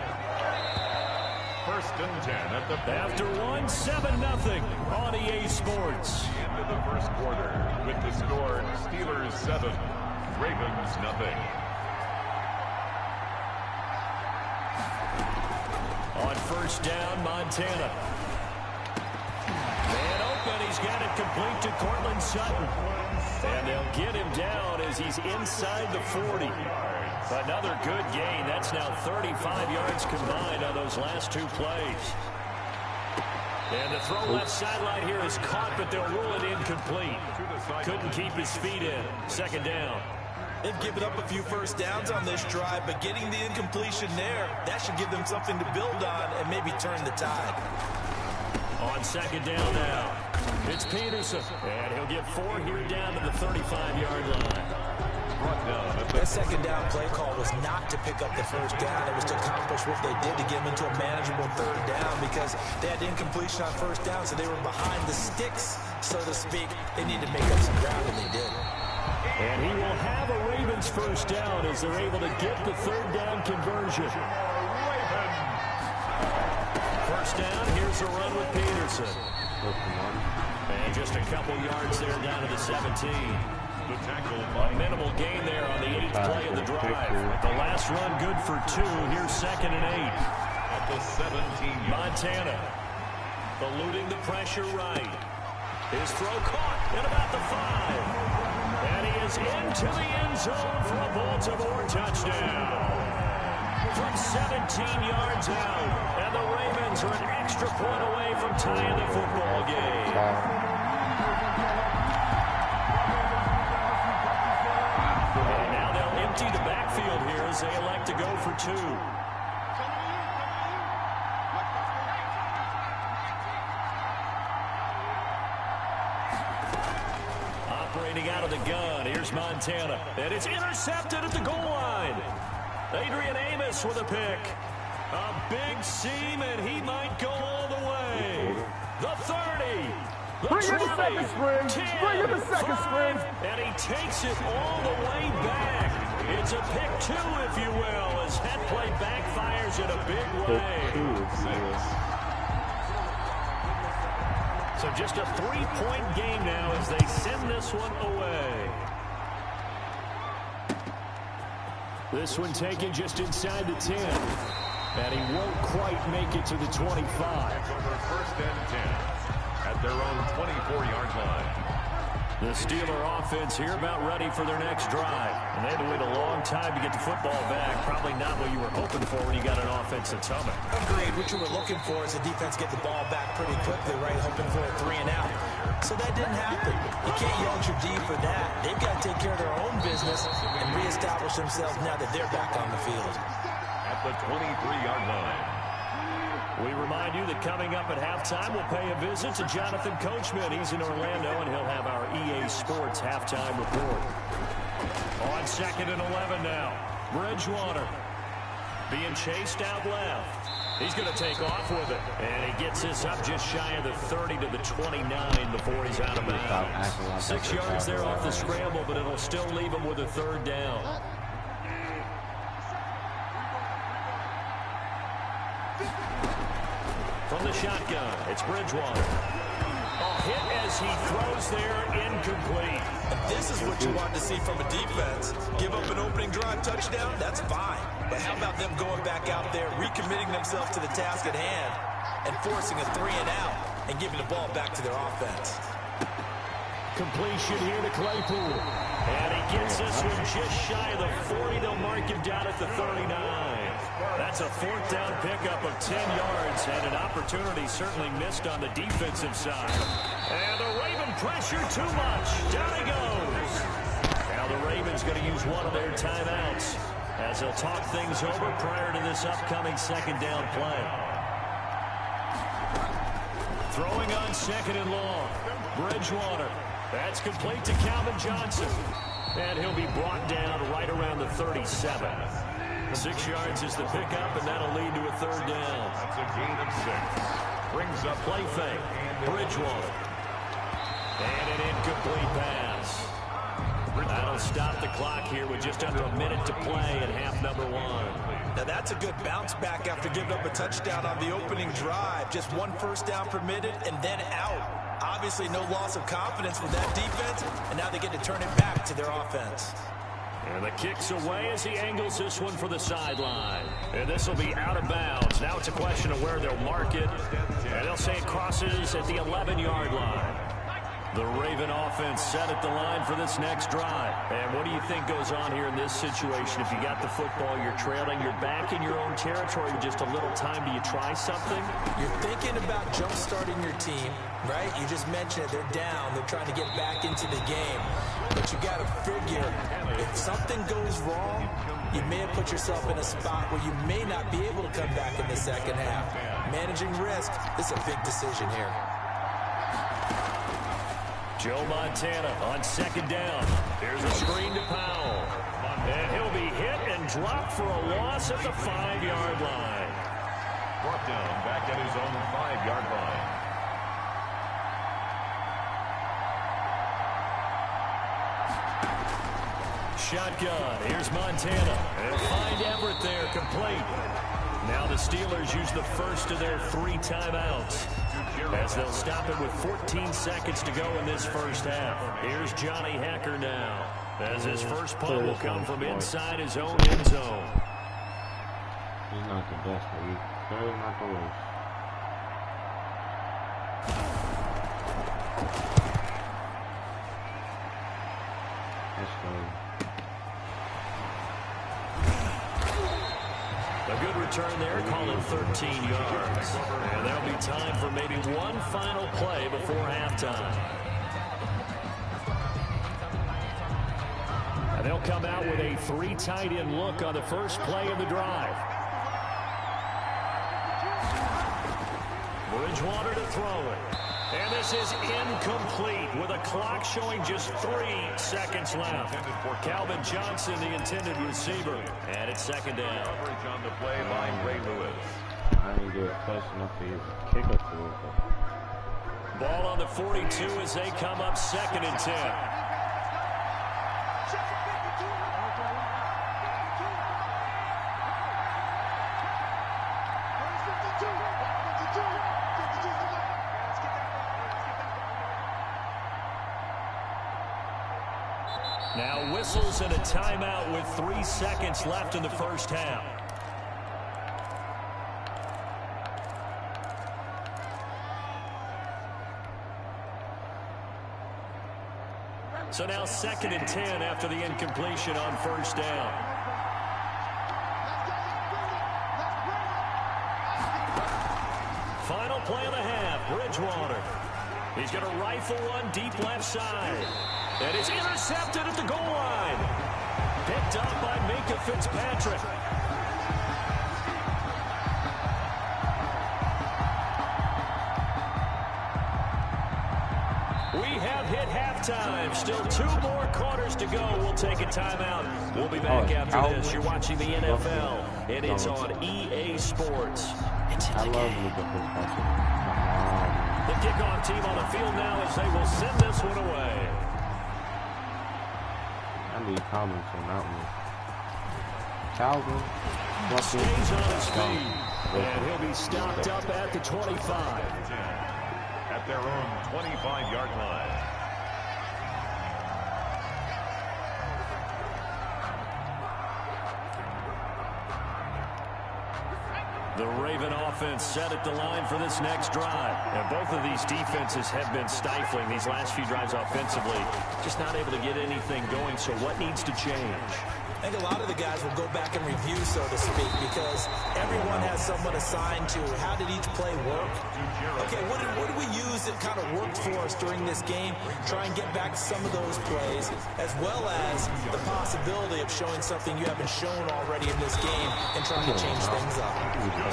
1st and 10 at the after 7-0 on EA Sports. Into the 1st quarter with the score Steelers 7, Ravens 0. On first down, Montana. Man open, he's got it complete to Cortland Sutton. And they'll get him down as he's inside the 40. Another good gain. That's now 35 yards combined on those last 2 plays. And the throw left sideline here is caught, but they'll rule it incomplete. Couldn't keep his feet in. Second down. They've given up a few first downs on this drive, but getting the incompletion there, that should give them something to build on and maybe turn the tide. On second down now, it's Peterson. And he'll get 4 here down to the 35-yard line. That second down play call was not to pick up the first down. It was to accomplish what they did to get them into a manageable third down because they had incompletion on first down, so they were behind the sticks, so to speak. They needed to make up some ground, and they did. And he will have a Ravens first down as they're able to get the third down conversion. First down, here's a run with Peterson. And just a couple yards there down to the 17. A minimal gain there on the 8th play of the drive. The last run good for 2. Here's 2nd and 8. At the 17. Montana eluding the pressure right. His throw caught at about the 5. And he is into the end zone for a Baltimore touchdown. From 17 yards out. And the Ravens are an extra point away from tying the football game. The backfield here as they elect to go for 2. Operating out of the gun, here's Montana. And it's intercepted at the goal line. Adrian Amos with a pick. A big seam, and he might go all the way. The 30. The 20, 10, 5, and he takes it all the way back. It's a pick 2, if you will, as that play backfires in a big way. So just a 3-point game now as they send this one away. This one taken just inside the 10. And he won't quite make it to the 25. First and 10 at their own 24-yard line. The Steeler offense here about ready for their next drive. And they had to wait a long time to get the football back. Probably not what you were hoping for when you got an offense that's humming. Agreed. What you were looking for is the defense get the ball back pretty quickly, right? Hoping for a 3 and out. So that didn't happen. You can't yell at your D for that. They've got to take care of their own business and reestablish themselves now that they're back on the field. At the 23-yard line. We remind you that coming up at halftime, we'll pay a visit to Jonathan Coachman. He's in Orlando, and he'll have our EA Sports halftime report. On 2nd and 11 now, Bridgewater being chased out left. He's going to take off with it, and he gets this up just shy of the 30 to the 29 before he's out of bounds. 6 yards there off the scramble, but it'll still leave him with a third down. From the shotgun, it's Bridgewater. A hit as he throws there, incomplete. And this is what you want to see from a defense. Give up an opening drive touchdown, that's fine. But how about them going back out there, recommitting themselves to the task at hand, and forcing a 3 and out, and giving the ball back to their offense. Completion here to Claypool. And he gets this one just shy of the 40. They'll mark him down at the 39. That's a 4th down pickup of 10 yards, and an opportunity certainly missed on the defensive side. And the Raven pressure too much. Down he goes. Now the Ravens going to use one of their timeouts as they'll talk things over prior to this upcoming 2nd down play. Throwing on 2nd and long. Bridgewater. That's complete to Calvin Johnson. And he'll be brought down right around the 37. 6 yards is the pickup, and that'll lead to a third down. That's a gain of 6. Brings up play fake. Bridgewater. And an incomplete pass. That'll stop the clock here with just under a minute to play in half number 1. Now that's a good bounce back after giving up a touchdown on the opening drive. Just 1 first down permitted and then out. Obviously no loss of confidence with that defense, and now they get to turn it back to their offense. And the kick's away as he angles this one for the sideline. And this will be out of bounds. Now it's a question of where they'll mark it. And they'll say it crosses at the 11-yard line. The Raven offense set at the line for this next drive. And what do you think goes on here in this situation? If you got the football, you're trailing, you're back in your own territory with just a little time. Do you try something? You're thinking about jump-starting your team, right? You just mentioned it. They're down. They're trying to get back into the game. But you got to figure, if something goes wrong, you may have put yourself in a spot where you may not be able to come back in the second half. Managing risk, this is a big decision here. Joe Montana on second down. Here's a screen to Powell. And he'll be hit and dropped for a loss at the 5-yard line. Brought down back at his own 5-yard line. Shotgun. Here's Montana. And find Everett there, complete. Now the Steelers use the first of their 3 timeouts, as they'll stop it with 14 seconds to go in this first half. Here's Johnny Hecker now, as his first punt will come from inside his own end zone. He's not the best, but he's clearly not the worst. That's good. A good return there, calling 13 yards. And there'll be time for maybe one final play before halftime. And they'll come out with a 3 tight end look on the first play of the drive. Bridgewater to throw it. And this is incomplete with a clock showing just 3 seconds left. Calvin Johnson, the intended receiver. And it's second down. Coverage on the play by Ray Lewis. I didn't get close enough to use a kicker to it. Ball on the 42 as they come up second and 10. Now whistles and a timeout with 3 seconds left in the first half. So now second and 10 after the incompletion on first down. Final play of the half, Bridgewater. He's going to rifle one deep left side. And it's intercepted at the goal line. Picked up by Minkah Fitzpatrick. We have hit halftime. Still 2 more quarters to go. We'll take a timeout. We'll be back after this. You're watching the NFL, and it's on EA Sports. It's in the game. The kickoff team on the field now as they will send this one away. I need comments on that one. Calvin stays on his feet, and he'll be stopped up at the 25. At their own 25-yard line. The Raven offense set at the line for this next drive. And both of these defenses have been stifling these last few drives offensively. Just not able to get anything going, so what needs to change? I think a lot of the guys will go back and review, so to speak, because everyone has someone assigned to how did each play work. Okay, what did we use that kind of worked for us during this game? Try and get back some of those plays, as well as the possibility of showing something you haven't shown already in this game and trying to change things up.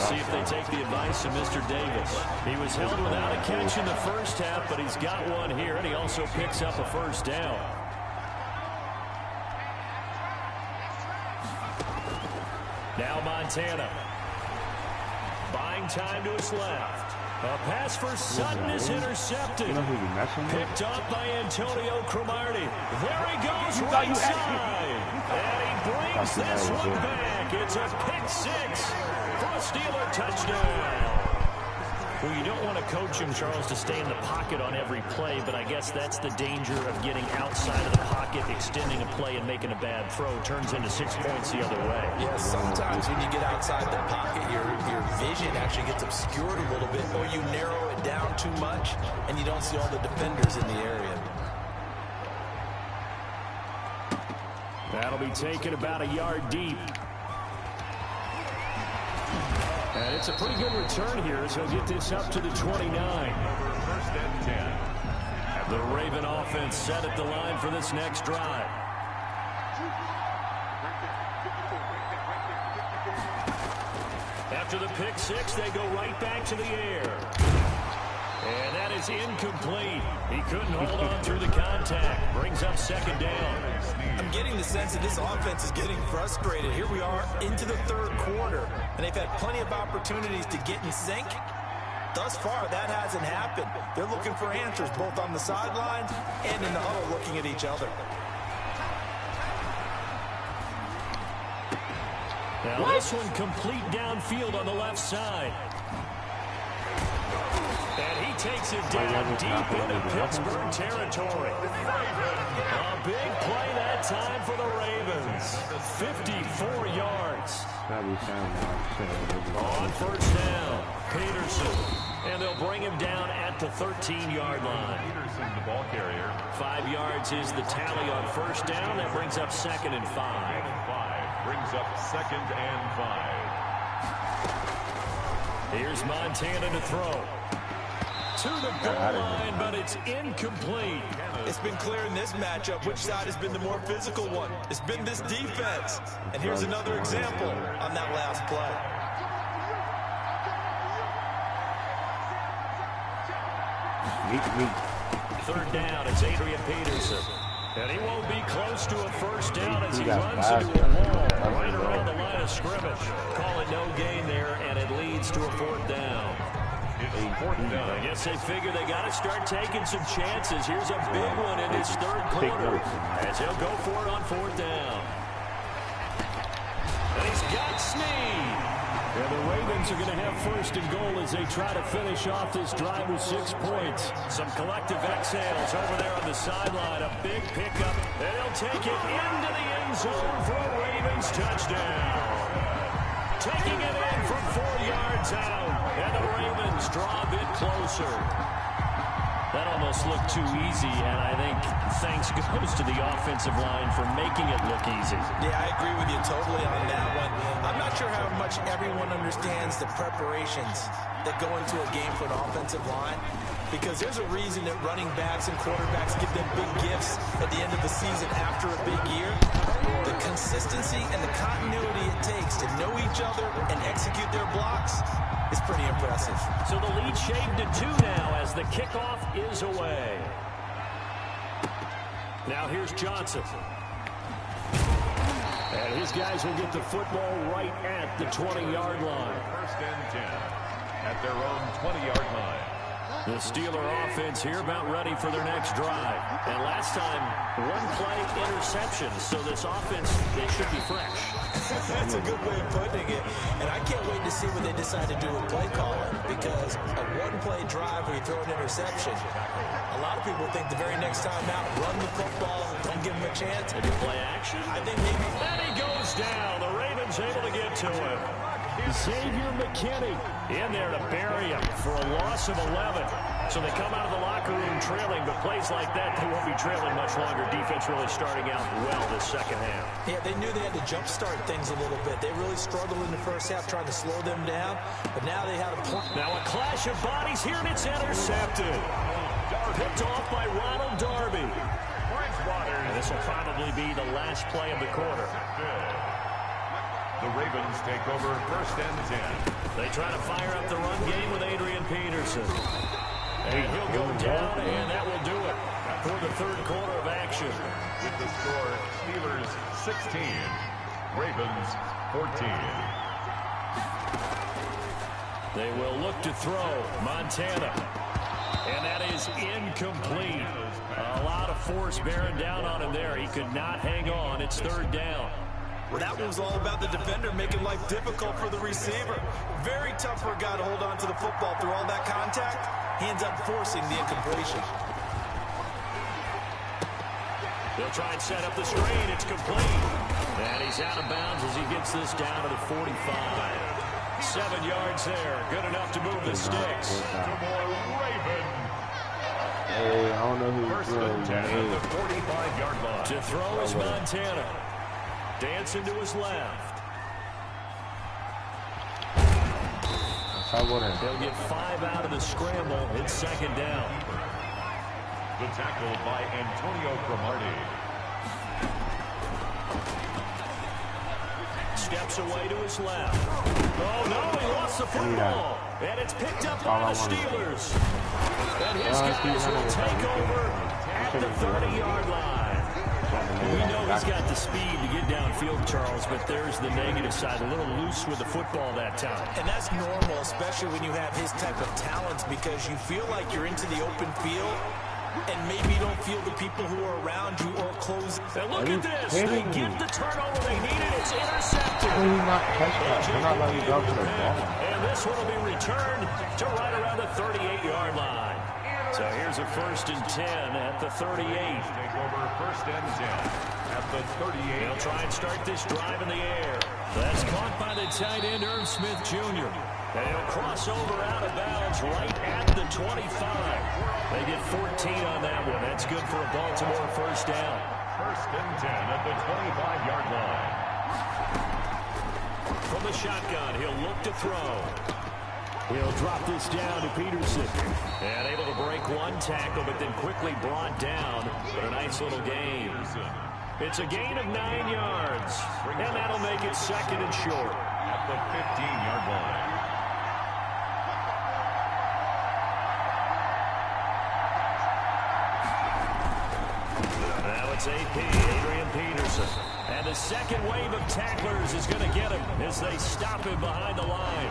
See if they take the advice of Mr. Davis. He was held without a catch in the first half, but he's got one here, and he also picks up a first down. Now Montana. Buying time to his left. A pass for Sutton is intercepted. Picked up by Antonio Cromartie. There he goes right side. And he brings this one back. It's a pick 6 for a Steeler touchdown. Well, you don't want to coach him, Charles, to stay in the pocket on every play, but I guess that's the danger of getting outside of the pocket, extending a play and making a bad throw. Turns into 6 points the other way. Yeah, sometimes when you get outside the pocket, your vision actually gets obscured a little bit, or you narrow it down too much, and you don't see all the defenders in the area. That'll be taken about a yard deep. And it's a pretty good return here as he'll get this up to the 29. First and 10. The Raven offense set at the line for this next drive. After the pick six, they go right back to the air. And that is incomplete. He couldn't hold on through the contact. Brings up second down. I'm getting the sense that this offense is getting frustrated. Here we are into the third quarter, and they've had plenty of opportunities to get in sync. Thus far, that hasn't happened. They're looking for answers both on the sidelines and in the huddle looking at each other. Now this one complete downfield on the left side. And he takes it down deep into Pittsburgh territory. A big play that time for the Ravens. 54 yards. On first down, Peterson. And they'll bring him down at the 13-yard line. Peterson, the ball carrier. 5 yards is the tally on first down. That brings up second and 5. Brings up second and 5. Here's Montana to throw. To the goal line, but it's incomplete. It's been clear in this matchup which side has been the more physical one. It's been this defense. And here's another example on that last play. Third down, it's Adrian Peterson. And he won't be close to a first down as he runs into a wall right around the line of scrimmage. Call it no gain there, and it leads to a fourth down. It's fourth down. I guess they figure they got to start taking some chances. Here's a big one in his third quarter as he'll go for it on fourth down. And he's got Snead. And the Ravens are going to have first and goal as they try to finish off this drive with 6 points. Some collective exhales over there on the sideline. A big pickup. And he'll take it into the end zone for a Ravens touchdown. Taking it in from 4 yards out. And the Ravens draw a bit closer. That almost looked too easy, and I think thanks goes to the offensive line for making it look easy. Yeah, I agree with you totally on that one. I'm not sure how much everyone understands the preparations that go into a game for an offensive line, because there's a reason that running backs and quarterbacks give them big gifts at the end of the season after a big year. The consistency and the continuity it takes to know each other and execute their blocks is pretty impressive. So the lead shaved to 2 now as the kickoff is away. Now here's Johnson. And his guys will get the football right at the 20-yard line. First and 10 at their own 20-yard line. The Steeler offense here about ready for their next drive. And last time, 1-play interception. So this offense, they should be fresh. That's a good way of putting it. And I can't wait to see what they decide to do with play calling, because a 1-play drive where you throw an interception, a lot of people think the very next time out, run the football, don't give them a chance. Maybe play action? I think maybe. And he goes down. The Ravens able to get to him. Xavier McKinney in there to bury him for a loss of 11. So they come out of the locker room trailing, but plays like that, they won't be trailing much longer. Defense really starting out well this second half. Yeah, they knew they had to jumpstart things a little bit. They really struggled in the first half trying to slow them down, but now they had a point. Now a clash of bodies here, and it's intercepted. Picked off by Ronald Darby. And this will probably be the last play of the quarter. The Ravens take over first and 10. They try to fire up the run game with Adrian Peterson. And he'll go down, and that will do it for the third quarter of action. With the score, Steelers 16, Ravens 14. They will look to throw. Montana. And that is incomplete. A lot of force bearing down on him there. He could not hang on. It's third down. Well, that one was all about the defender making life difficult for the receiver. Very tough for a guy to hold on to the football through all that contact. He ends up forcing the incompletion. They'll try and set up the screen. It's complete. And he's out of bounds as he gets this down to the 45. 7 yards there. Good enough to move the sticks. Hey, I don't know who's First and 10 at the 45-yard line. To throw is Montana. Dancing to his left. They'll get 5 out of the scramble. It's second down. The tackle by Antonio Cromartie. Steps away to his left. Oh, no, he lost the football. And it's picked up by the Steelers. And his guys will take over at the 30-yard line. We know he's got the speed to get downfield, Charles, but there's the negative side. A little loose with the football that time. And that's normal, especially when you have his type of talents, because you feel like you're into the open field, and maybe you don't feel the people who are around you or close. And look at this. They get the turnover they needed. It's intercepted. And this one will be returned to right around the 38-yard line. So here's a 1st and 10 at the 38. Take over 1st and 10 at the 38. They'll try and start this drive in the air. That's caught by the tight end, Irv Smith Jr. And he'll cross over out of bounds right at the 25. They get 14 on that one. That's good for a Baltimore 1st down. 1st and 10 at the 25-yard line. From the shotgun, he'll look to throw. He'll drop this down to Peterson. And able to break one tackle, but then quickly brought down. But a nice little gain. It's a gain of 9 yards. And that'll make it 2nd and short. At the 15-yard line. Now it's AP, Adrian Peterson. And the second wave of tacklers is going to get him as they stop him behind the line.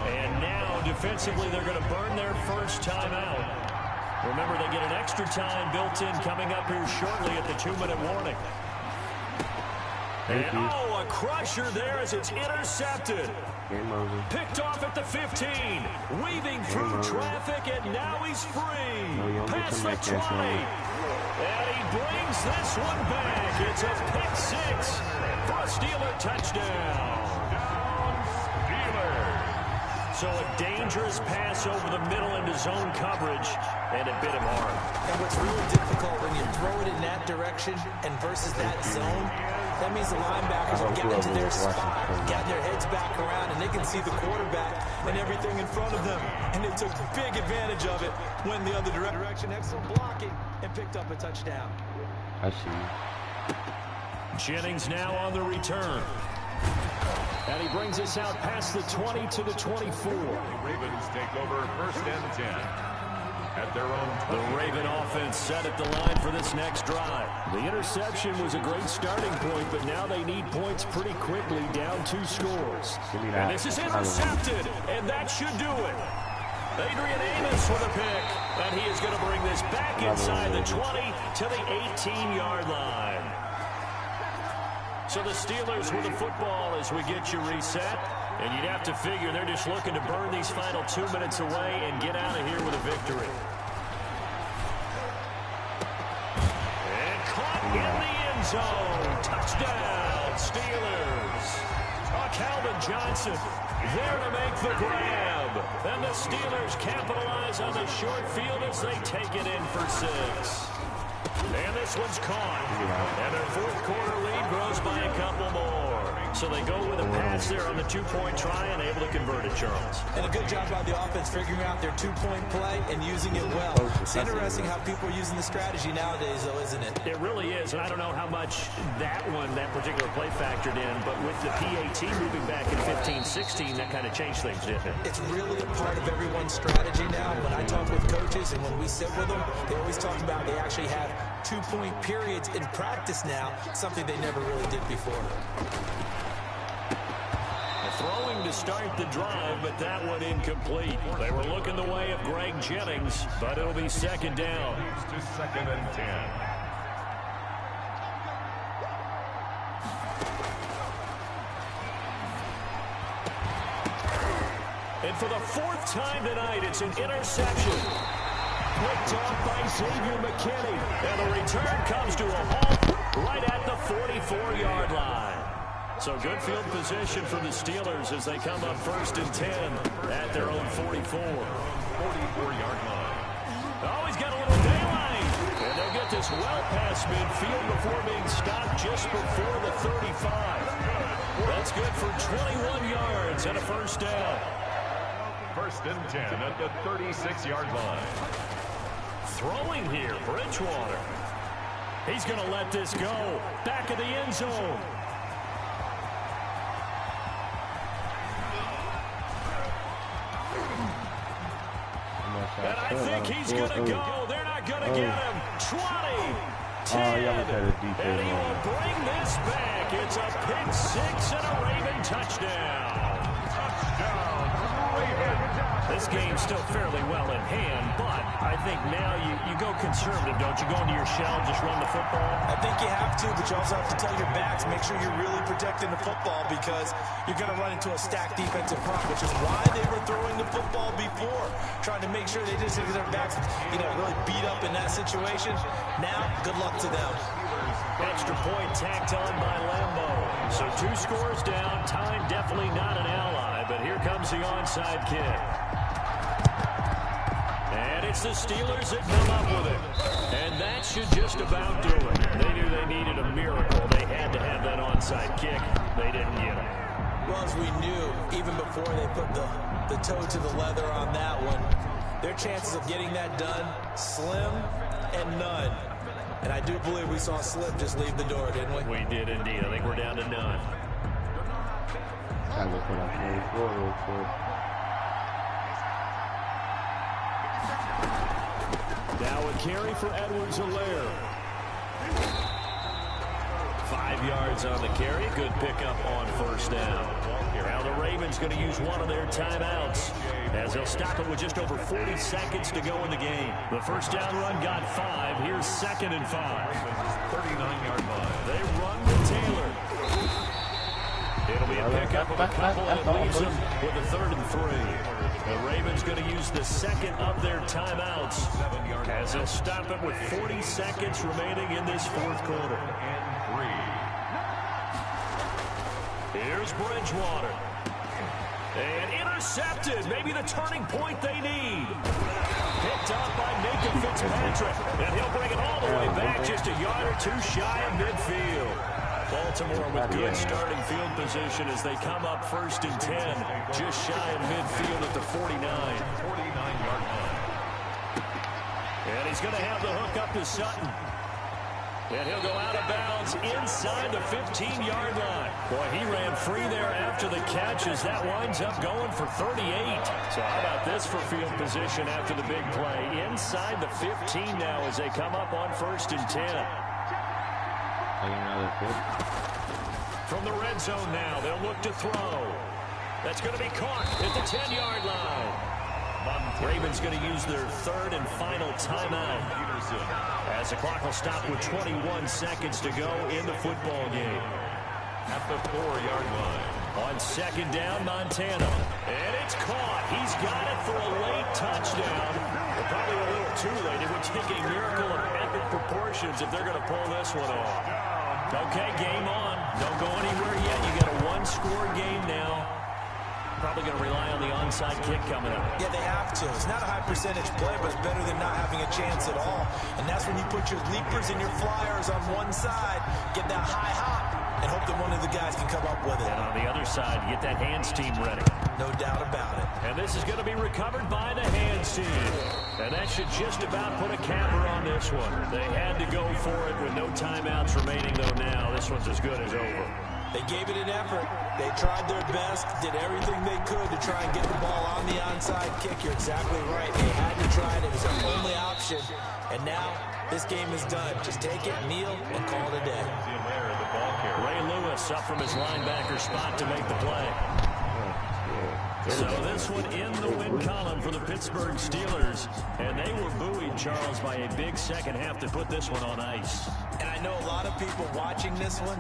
And now, defensively, they're going to burn their first timeout. Remember, they get an extra time built in coming up here shortly at the 2-minute warning. And, oh, a crusher there as it's intercepted. Picked off at the 15. Weaving through traffic, and now he's free. Past the 20. And he brings this one back. It's a pick 6 for a Steeler touchdown. So a dangerous pass over the middle into zone coverage, and it bit him hard. And what's really difficult when you throw it in that direction and versus that zone, that means the linebackers have gotten to their spot, gotten their heads back around, and they can see the quarterback and everything in front of them. And they took big advantage of it, went the other direction, excellent blocking, and picked up a touchdown. I see. Jennings now on the return. And he brings us out past the 20 to the 24. The Ravens take over 1st and 10 at their own 20. The Raven offense set at the line for this next drive. The interception was a great starting point, but now they need points pretty quickly, down 2 scores. And this is intercepted, and that should do it. Adrian Amos with a pick, and he is going to bring this back inside the 20 to the 18-yard line. So the Steelers with the football as we get you reset. And you'd have to figure they're just looking to burn these final 2 minutes away and get out of here with a victory. And caught in the end zone. Touchdown, Steelers. Calvin Johnson there to make the grab. And the Steelers capitalize on the short field as they take it in for 6. And this one's caught. And their 4th quarter lead grows by a couple more. So they go with a pass there on the 2-point try and able to convert it, Charles. And a good job by the offense figuring out their 2-point play and using it well. It's interesting how people are using the strategy nowadays, though, isn't it? It really is. And I don't know how much that particular play factored in, but with the PAT moving back in 15-16, that kind of changed things, didn't it? It's really a part of everyone's strategy now. When I talk with coaches and when we sit with them, they always talk about they actually have 2-point periods in practice now, something they never really did before. Throwing to start the drive, but that one incomplete. They were looking the way of Greg Jennings, but it'll be 2nd down. To 2nd and 10. And for the 4th time tonight, it's an interception. Picked off by Xavier McKinney. And the return comes to a halt right at the 44-yard line. So good field position for the Steelers as they come up 1st and 10 at their own 44. 44-yard line. Oh, he's got a little daylight. And they'll get get this well past midfield before being stopped just before the 35. That's good for 21 yards and a first down. 1st and 10 at the 36-yard line. Throwing here, Bridgewater. He's going to let this go. Back of the end zone. And I think he's going to go. They're not going to get him. 20, 10, and he will bring this back. It's a pick six and a Raven touchdown. This game's still fairly well in hand, but I think now you go conservative, don't you? Go into your shell, just run the football. I think you have to, but you also have to tell your backs, make sure you're really protecting the football because you're going to run into a stacked defensive front, which is why they were throwing the football before, trying to make sure they just get their backs, really beat up in that situation. Now, good luck to them. Extra point tacked on by Lambeau. So 2 scores down. Time definitely not an ally, but here comes the onside kick. And it's the Steelers that come up with it. And that should just about do it. They knew they needed a miracle. They had to have that onside kick. They didn't get it. Well, as we knew, even before they put the toe to the leather on that one, their chances of getting that done, slim and none. And I do believe we saw Slip just leave the door, didn't we? We did indeed. I think we're down to none. I look at 24 real quick. Now a carry for Edwards-Helaire. 5 yards on the carry. Good pickup on first down. Now the Ravens going to use one of their timeouts as they'll stop it with just over 40 seconds to go in the game. The first down run got 5. Here's 2nd and 5. 39-yard line. They run with Taylor. It'll be a pickup of a couple, and it leaves them with a 3rd and 3. The Ravens going to use the second of their timeouts as they'll stop it with 40 seconds remaining in this 4th quarter. Here's Bridgewater. And intercepted. Maybe the turning point they need. Picked up by Nathan Fitzpatrick. And he'll bring it all the way back just a yard or 2 shy of midfield. Baltimore with good starting field position as they come up 1st and 10. Just shy of midfield at the 49. 49-yard line. And he's going to have the hook up to Sutton. And he'll go out of bounds inside the 15-yard line. Boy, he ran free there after the catch as that winds up going for 38. So how about this for field position after the big play? Inside the 15 now as they come up on 1st and 10. From the red zone now, they'll look to throw. That's going to be caught at the 10-yard line. Ravens going to use their 3rd and final timeout as the clock will stop with 21 seconds to go in the football game. At the 4-yard line. On 2nd down, Montana. And it's caught. He's got it for a late touchdown. Well, probably a little too late. It would take a miracle of epic proportions if they're going to pull this one off. Okay, game on. Don't go anywhere yet. You got a 1-score game now. Probably going to rely on the onside kick coming up. Yeah, they have to. It's not a high percentage play, but it's better than not having a chance at all. And that's when you put your leapers and your flyers on one side, get that high hop, and hope that one of the guys can come up with it. And on the other side, get that hands team ready. No doubt about it. And this is going to be recovered by the hands team. And that should just about put a capper on this one. They had to go for it with no timeouts remaining, though now this one's as good as over. They gave it an effort. They tried their best, did everything they could to try and get the ball on the onside kick. You're exactly right. They had to try it. It was their only option. And now this game is done. Just take it, kneel, and call it a day. Ray Lewis up from his linebacker spot to make the play. So this one in the win column for the Pittsburgh Steelers. And they were buoyed, Charles, by a big second half to put this one on ice. And I know a lot of people watching this one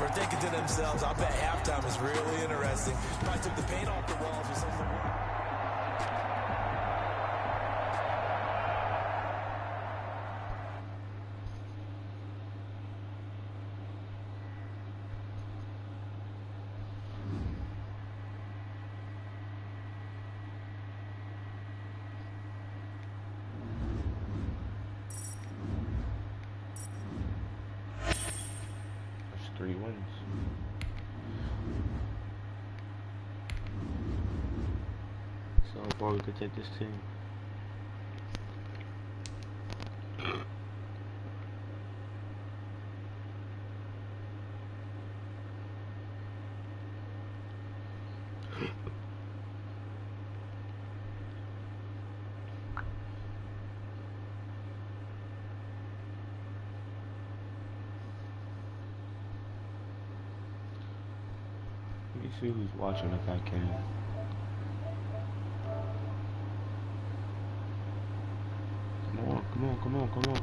were thinking to themselves, I bet halftime is really interesting. Probably took the paint off the walls or something. after he wins. So far we could take this team. Let me see who's watching if I can.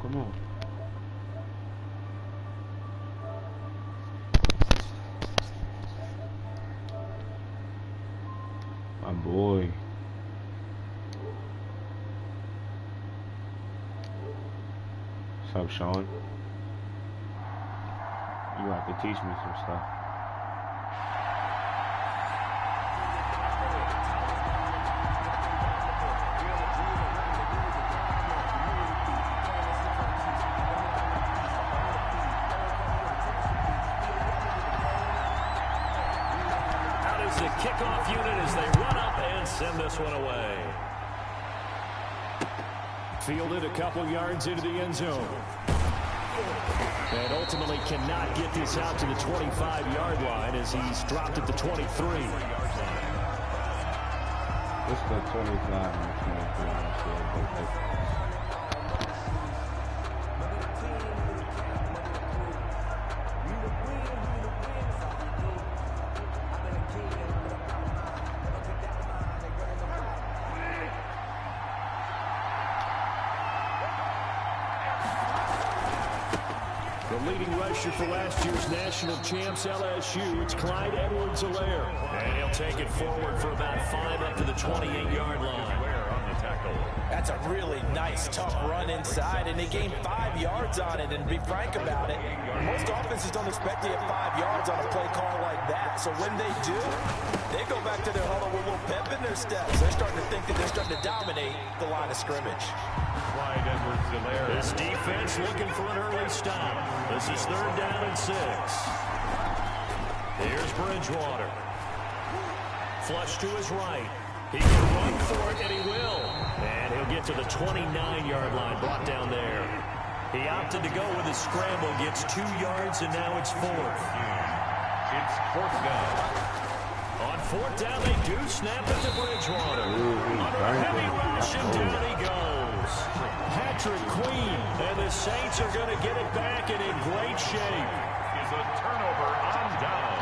Come on. My boy. What's up, Sean? You have to teach me some stuff. The kickoff unit as they run up and send this one away. Fielded a couple yards into the end zone. And ultimately cannot get this out to the 25-yard line as he's dropped at the 23. It's the 25 and the 23. The leading rusher for last year's national champs, LSU, it's Clyde Edwards-Helaire. And he'll take it forward for about 5 up to the 28-yard line. That's a really nice, tough run inside, and they gained 5 yards on it. And to be frank about it, most offenses don't expect to get 5 yards on a play call like that. So when they do, they go back to their huddle with a little pep in their steps. They're starting to think that they're starting to dominate the line of scrimmage. Clyde Edwards-Helaire. This defense looking for an early stop. This is 3rd down and 6. Here's Bridgewater. Flush to his right. He can run for it, and he will. And he'll get to the 29-yard line, brought down there. He opted to go with his scramble, gets 2 yards, and now it's 4th. It's 4th down. On 4th down, they do snap it to Bridgewater. Under heavy rush, and down he goes. Patrick Queen, and the Saints are going to get it back and in great shape. Is a turnover on down.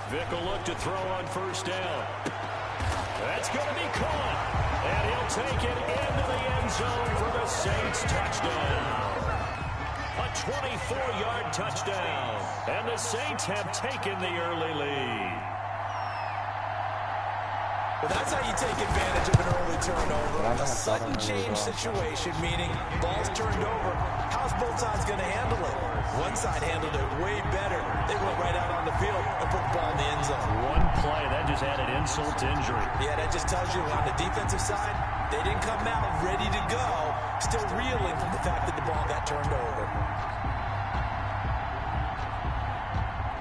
Vic will look to throw on 1st down. That's going to be caught. And he'll take it into the end zone for the Saints touchdown. A 24-yard touchdown. And the Saints have taken the early lead. Well, that's how you take advantage of an early turnover. A sudden change situation, meaning ball's turned over. How's both sides going to handle it? One side handled it way better. They went right out on the field and put the ball in the end zone. One play, that just added insult to injury. Yeah, that just tells you on the defensive side, they didn't come out ready to go, still reeling from the fact that the ball got turned over.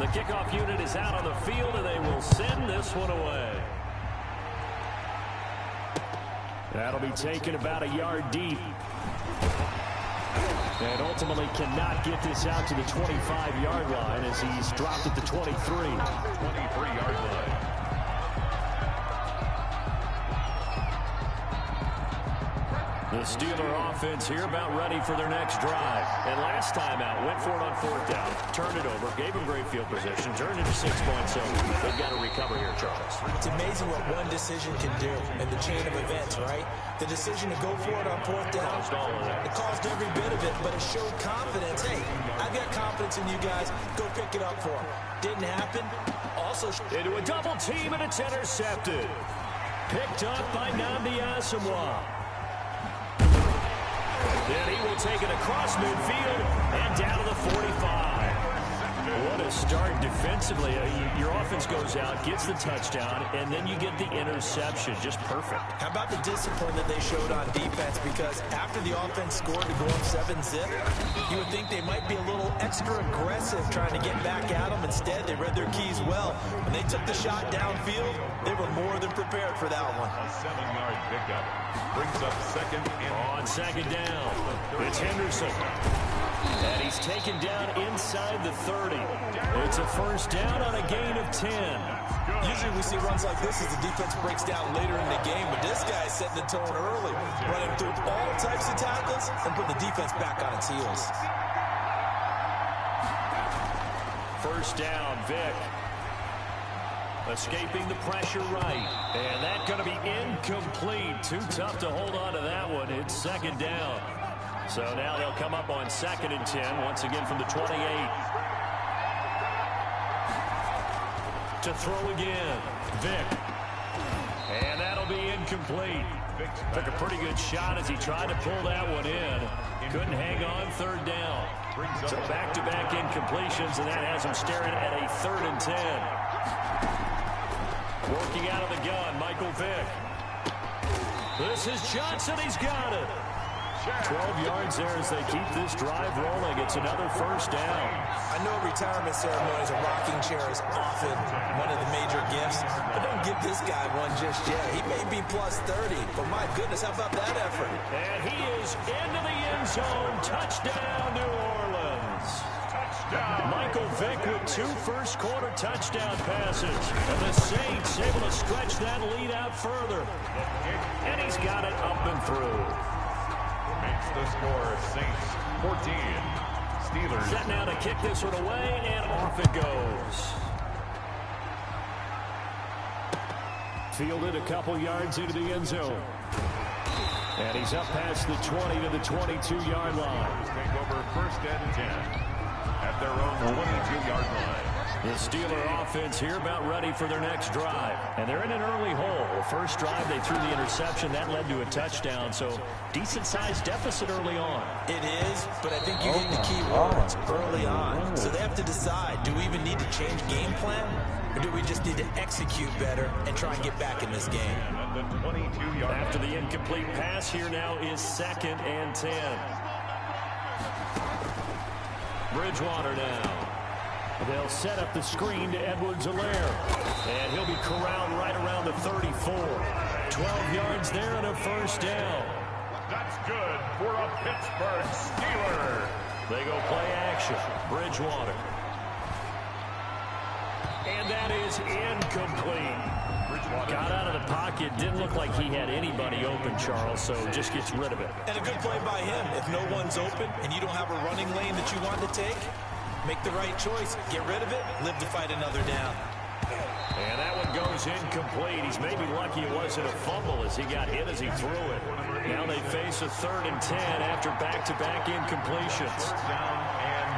The kickoff unit is out on the field, and they will send this one away. That'll be taken about a yard deep. And ultimately cannot get this out to the 25-yard line as he's dropped at the 23. 23-yard line. The Steeler offense here about ready for their next drive. And last time out, went for it on 4th down, turned it over, gave them great field position, turned it to 6 points. So they've got to recover here, Charles. It's amazing what one decision can do in the chain of events, right? The decision to go for it on 4th down, it caused every bit of it, but it showed confidence. Hey, I've got confidence in you guys. Go pick it up for them. Didn't happen. Also, into a double team, and it's intercepted. Picked up by Nnamdi Asomugha. Then he will take it across midfield and down to the 45. What What a start defensively. Your offense goes out, gets the touchdown, and then you get the interception. Just perfect. How about the discipline that they showed on defense? Because after the offense scored to go up 7-zip, you would think they might be a little extra aggressive trying to get back at them. Instead, they read their keys well. When they took the shot downfield, they were more than prepared for that one. A 7-yard pickup brings up second and on second down. It's Henderson. And he's taken down inside the 30. It's a first down on a gain of 10. Usually we see runs like this as the defense breaks down later in the game, but this guy is setting the tone early, running through all types of tackles and putting the defense back on its heels. First down, Vic. Escaping the pressure right. And that's going to be incomplete. Too tough to hold on to that one. It's second down. So now they'll come up on 2nd and 10, once again from the 28. To throw again, Vic. And that'll be incomplete. Took a pretty good shot as he tried to pull that one in. Couldn't hang on, third down. So back-to-back incompletions, and that has him staring at a 3rd and 10. Working out of the gun, Michael Vick. This is Johnson. He's got it. 12 yards there as they keep this drive rolling. It's another first down. I know retirement ceremonies, a rocking chair is often one of the major gifts, but don't give this guy one just yet. He may be plus 30, but my goodness, how about that effort? And he is into the end zone. Touchdown, New Orleans. Touchdown. Michael Vick with 2 first-quarter touchdown passes. And the Saints able to stretch that lead out further. And he's got it up and through. Makes the score Saints 14. Steelers. Set now to kick this one away, and off it goes. Fielded a couple yards into the end zone. And he's up past the 20 to the 22-yard line. Take over 1st and 10 at their own 22-yard line. The Steeler offense here about ready for their next drive. And they're in an early hole. The first drive, they threw the interception. That led to a touchdown. So decent-sized deficit early on. It is, but I think you hit the key words early on. So they have to decide, do we even need to change game plan? Or do we just need to execute better and try and get back in this game? After the incomplete pass, here now is 2nd and 10. Bridgewater now. They'll set up the screen to Edwards-Helaire. And he'll be corralled right around the 34. 12 yards there and a first down. That's good for a Pittsburgh Steeler. They go play action. Bridgewater. And that is incomplete. Got out of the pocket. Didn't look like he had anybody open, Charles, so just gets rid of it. And a good play by him. If no one's open and you don't have a running lane that you want to take, make the right choice. Get rid of it. Live to fight another down. And that one goes incomplete. He's maybe lucky it wasn't a fumble as he got hit as he threw it. Now they face a 3rd and 10 after back-to-back incompletions. Down and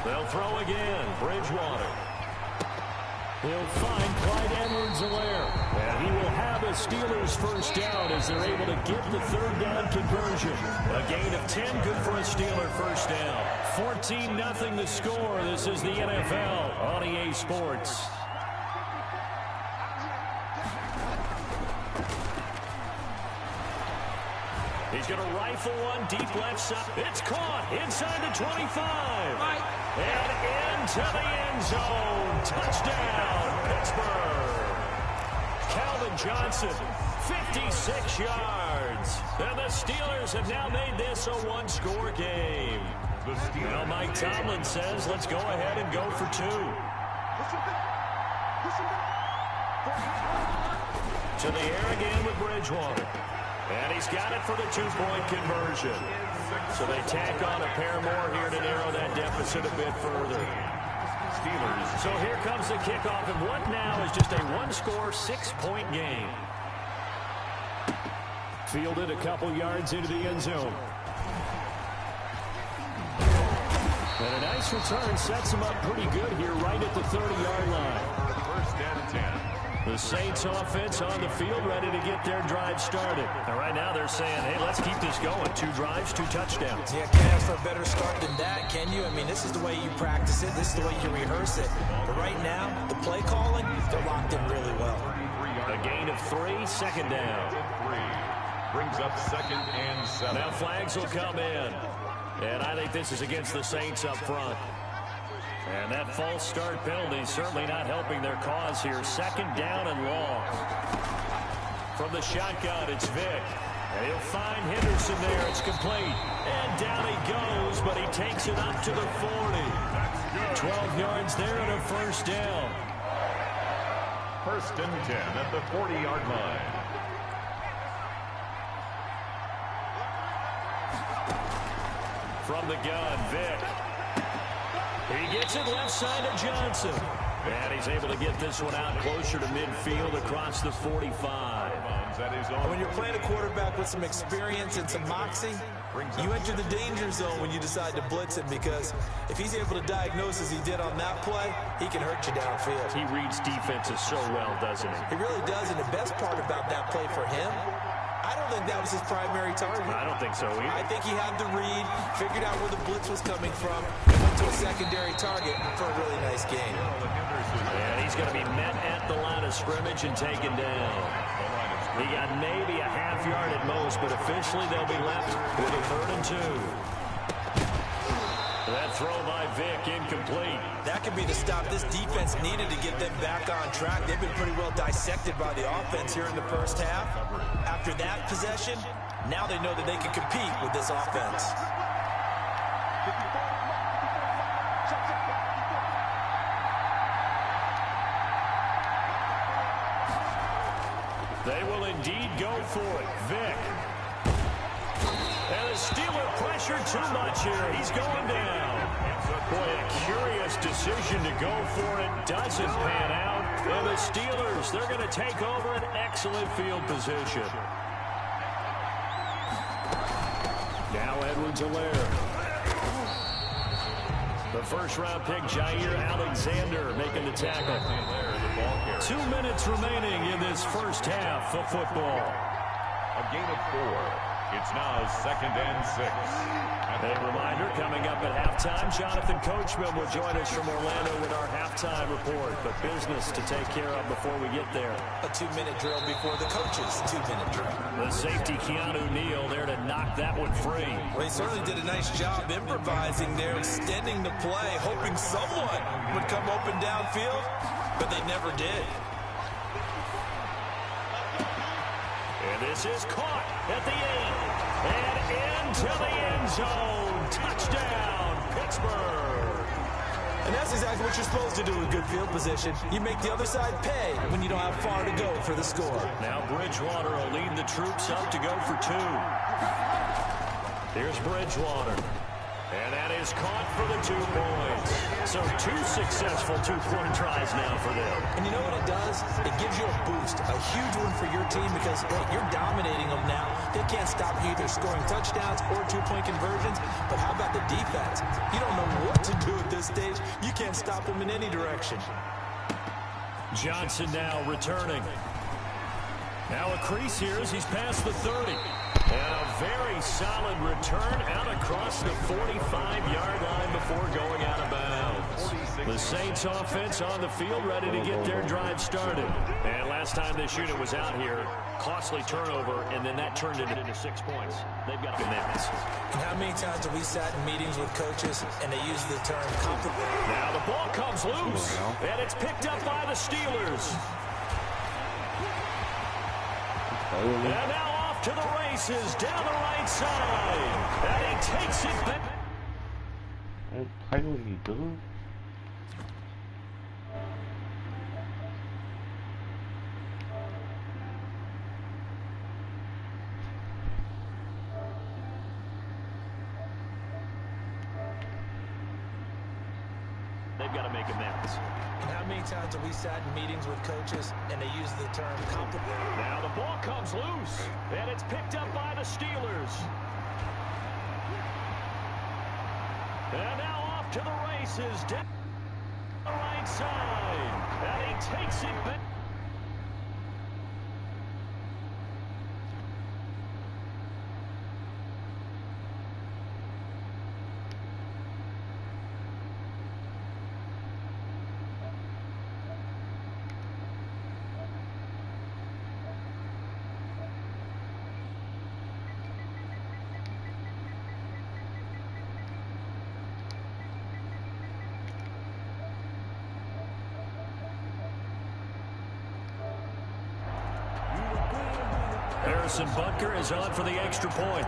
10. They'll throw again. Bridgewater. He'll find Clyde Edwards-Helaire. And he will have a Steelers first down as they're able to get the 3rd down conversion. A gain of 10, good for a Steeler first down. 14-0 the score. This is the NFL on EA Sports. He's going to rifle one deep left side. It's caught inside the 25. And into the end zone. Touchdown, Pittsburgh. Calvin Johnson, 56 yards. And the Steelers have now made this a 1-score game. Now Mike Tomlin says, let's go ahead and go for 2. To the air again with Bridgewater. And he's got it for the 2-point conversion. So they tack on a pair more here to narrow that deficit a bit further. Steelers. So here comes the kickoff, and what now is just a 1-score, 6-point game. Fielded a couple yards into the end zone. And a nice return sets him up pretty good here right at the 30-yard line. 1st and 10. The Saints offense on the field ready to get their drive started. And right now they're saying, hey, let's keep this going. 2 drives, 2 touchdowns. Yeah, can't ask for a better start than that, can you? I mean, this is the way you practice it. This is the way you rehearse it. But right now, the play calling, they're locked in really well. A gain of 3, 2nd down. 3 brings up 2nd and 7. Now flags will come in. And I think this is against the Saints up front. And that false start penalty is certainly not helping their cause here. 2nd down and long. From the shotgun, it's Vick. And he'll find Henderson there. It's complete. And down he goes, but he takes it up to the 40. 12 yards there and a 1st down. 1st and 10 at the 40-yard line. From the gun, Vick. He gets it left side to Johnson. And he's able to get this one out closer to midfield across the 45. When you're playing a quarterback with some experience and some moxie, you enter the danger zone when you decide to blitz him, because if he's able to diagnose as he did on that play, he can hurt you downfield. He reads defenses so well, doesn't he? He really does, and the best part about that play for him, I don't think that was his primary target. I don't think so either. I think he had the read, figured out where the blitz was coming from, and went to a secondary target for a really nice gain. And he's going to be met at the line of scrimmage and taken down. He got maybe a half yard at most, but officially they'll be left with a 3rd and 2. That throw by Vick incomplete. That could be the stop this defense needed to get them back on track. They've been pretty well dissected by the offense here in the 1st half. After that possession, now they know that they can compete with this offense. They will indeed go for it. Vick. And the Steeler pressure too much here. He's going down. Boy, a curious decision to go for it. Doesn't pan out. And the Steelers, they're going to take over an excellent field position. Now Edwards-Helaire. The 1st-round pick, Jair Alexander, making the tackle. 2 minutes remaining in this 1st half of football. A gain of 4. It's now 2nd and 6. A reminder, coming up at halftime, Jonathan Coachman will join us from Orlando with our halftime report. But business to take care of before we get there. A 2-minute drill before the coach's 2-minute drill. The safety, Keanu Neal, there to knock that one free. Well, he certainly did a nice job improvising there, extending the play, hoping someone would come open downfield, but they never did. And this is caught at the 8. And into the end zone. Touchdown, Pittsburgh. And that's exactly what you're supposed to do with good field position. You make the other side pay when you don't have far to go for the score. Now Bridgewater will lead the troops up to go for 2. Here's Bridgewater. And that is caught for the 2 points. So 2 successful 2-point tries now for them. And you know what it does? It gives you a boost, a huge one for your team, because hey, you're dominating them now. They can't stop you either scoring touchdowns or 2-point conversions. But how about the defense? You don't know what to do at this stage. You can't stop them in any direction. Johnson now returning. Now a crease here as he's past the 30. And a very solid return out across the 45-yard line before going out of bounds. The Saints offense on the field ready to get their drive started. And last time this unit was out here, costly turnover, and then that turned it into 6 points. They've got commitments. And how many times have we sat in meetings with coaches and they use the term compliment? Now the ball comes loose, and it's picked up by the Steelers. And now off to the races down the right side. And he takes it back. Don't play with me, dude. They've got to make amends. And how many times have we sat in meetings with coaches and they use the term compliment? Now the ball comes loose, and it's picked up by the Steelers. And now off to the races down the right side. And he takes it back. Harrison Butker is on for the extra point.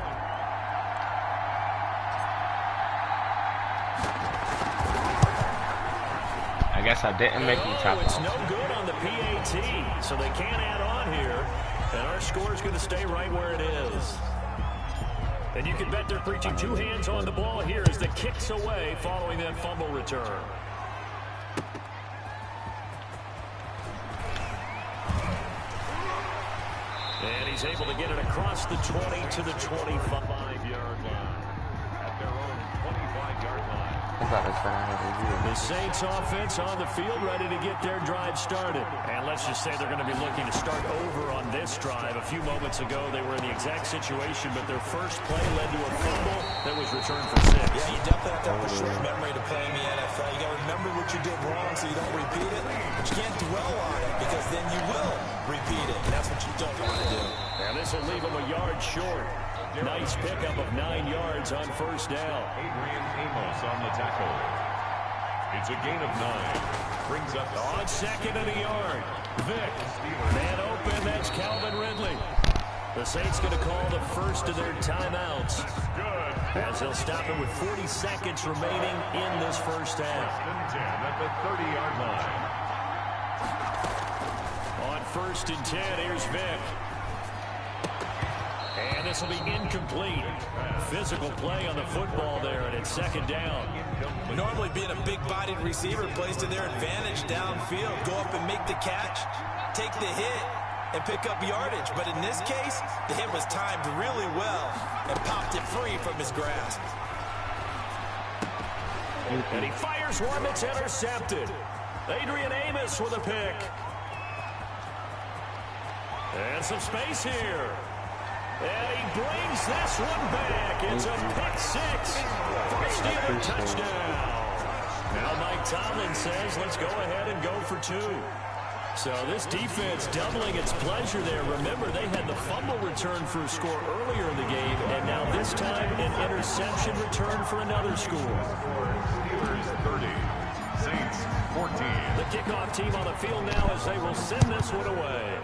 I guess I didn't make him top off. It's no good on the PAT, so they can't add on here. And our score is going to stay right where it is. And you can bet they're preaching two hands on the ball here as the kick's away following that fumble return. And he's able to get it across the 20 to the 25-yard line. At their own 25-yard line. The Saints offense on the field ready to get their drive started. And let's just say they're going to be looking to start over on this drive. A few moments ago, they were in the exact situation, but their first play led to a fumble that was returned for 6. Yeah, you definitely have to have a short memory to play in the NFL. You got to remember what you did wrong so you don't repeat it. But you can't dwell on it because then you will repeat it. And that's what you don't want to do. And this will leave them a yard short. Nice pickup of 9 yards on first down. Adrian Amos on the tackle. It's a gain of 9. Brings up on second and a yard. Vic. Man open. That's Calvin Ridley. The Saints going to call the first of their timeouts. Good. As they'll stop it with 40 seconds remaining in this first half. 10 at the 30-yard line. On first and 10, here's Vic. And this will be incomplete. Physical play on the football there, and it's second down. Normally being a big-bodied receiver plays to their advantage downfield. Go up and make the catch, take the hit, and pick up yardage. But in this case, the hit was timed really well and popped it free from his grasp. And he fires one that's intercepted. Adrian Amos with a pick. And some space here. And he brings this one back. It's a pick 6 for a Steeler touchdown. Now Mike Tomlin says, let's go ahead and go for 2. So this defense doubling its pleasure there. Remember, they had the fumble return for a score earlier in the game, and now this time an interception return for another score. Steelers 30, Saints 14. The kickoff team on the field now as they will send this one away.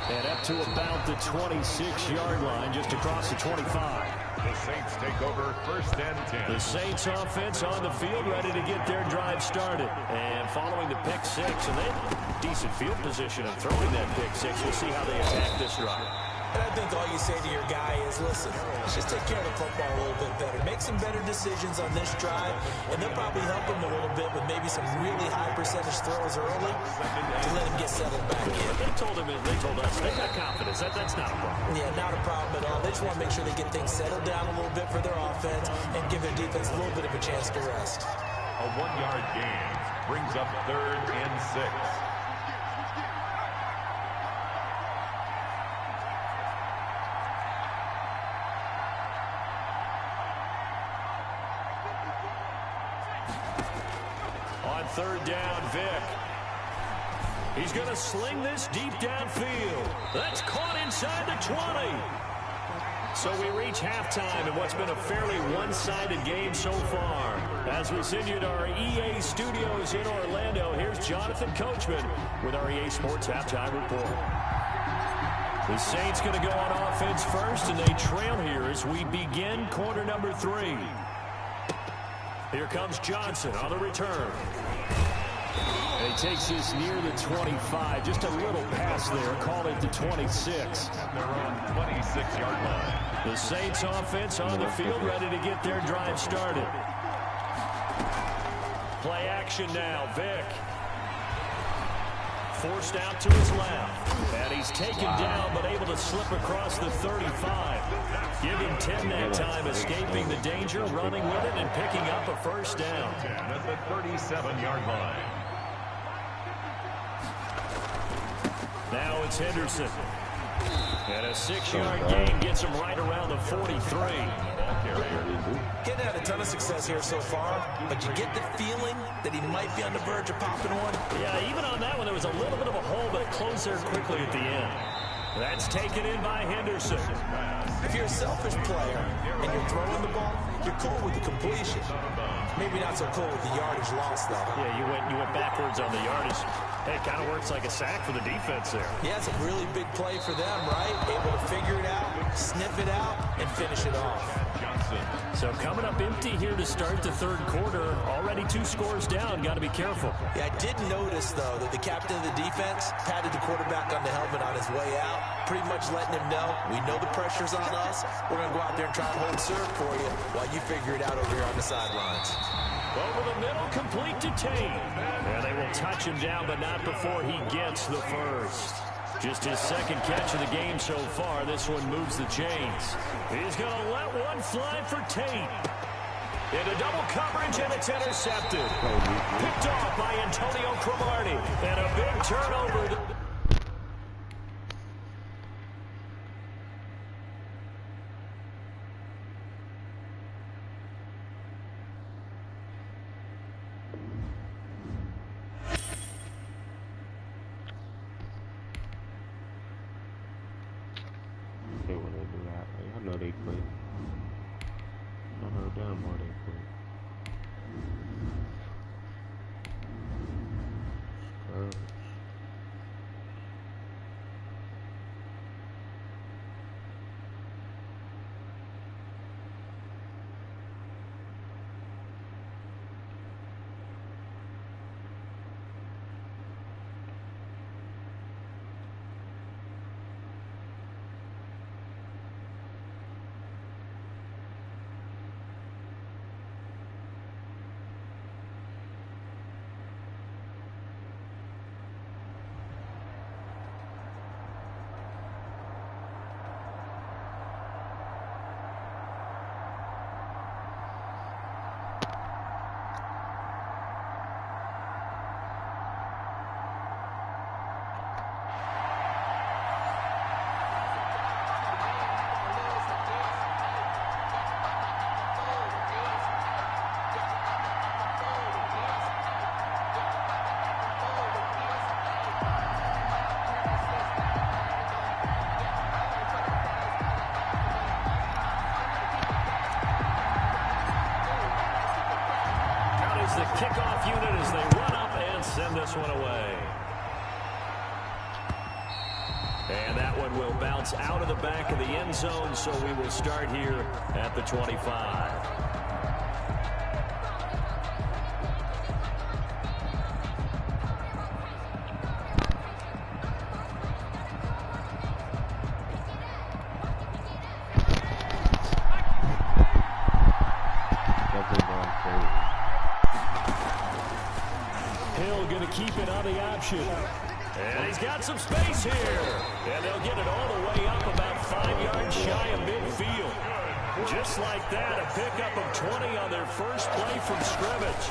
And up to about the 26-yard line, just across the 25. The Saints take over first and 10. The Saints offense on the field ready to get their drive started. And following the pick 6, and they have decent field position of throwing that pick 6. We'll see how they attack this drive. And I think all you say to your guy is, listen, let's just take care of the football a little bit better. Make some better decisions on this drive, and they'll probably help him a little bit with maybe some really high percentage throws early to let him get settled back in. They told us, they got confidence. That's not a problem. Yeah, not a problem at all. They just want to make sure they get things settled down a little bit for their offense and give their defense a little bit of a chance to rest. A 1-yard gain brings up 3rd and 6. On 3rd down, Vic. He's going to sling this deep downfield. That's caught inside the 20. So we reach halftime in what's been a fairly one-sided game so far. As we send you to our EA studios in Orlando, here's Jonathan Coachman with our EA Sports Halftime Report. The Saints going to go on offense first, and they trail here as we begin quarter number 3. Here comes Johnson on the return. And he takes this near the 25. Just a little pass there. Call it the 26. They're on 26-yard line. The Saints offense on the field ready to get their drive started. Play action now. Vic. Forced out to his left. And he's taken down but able to slip across the 35. Give him 10 that time, escaping the danger, running with it, and picking up a first down. 10 at the 37-yard line. Now it's Henderson. And a 6-yard gain gets him right around the 43. Getting had a ton of success here so far, but you get the feeling that he might be on the verge of popping one. Yeah, even on that one, there was a little bit of a hole, but it closed there quickly at the end. That's taken in by Henderson. If you're a selfish player and you're throwing the ball, you're cool with the completion. Maybe not so cool with the yardage loss, though. Yeah, you went backwards on the yardage. Hey, it kind of works like a sack for the defense there. Yeah, it's a really big play for them, right? Able to figure it out, sniff it out, and finish it off. So coming up empty here to start the third quarter. Already 2 scores down. Got to be careful. Yeah, I did notice, though, that the captain of the defense patted the quarterback on the helmet on his way out, pretty much letting him know, we know the pressure's on us. We're going to go out there and try and hold serve for you while you figure it out over here on the sidelines. Over the middle, complete to Tate. And they will touch him down, but not before he gets the first. Just his second catch of the game so far. This one moves the chains. He's going to let one fly for Tate. Into double coverage, and it's intercepted. Picked off by Antonio Cromartie. And a big turnover. I know they quit. I know damn well they quit. The kickoff unit as they run up and send this one away. And that one will bounce out of the back of the end zone, so we will start here at the 25. Keep it on the option. And he's got some space here. And they'll get it all the way up about 5 yards shy of midfield. Just like that, a pickup of 20 on their first play from scrimmage.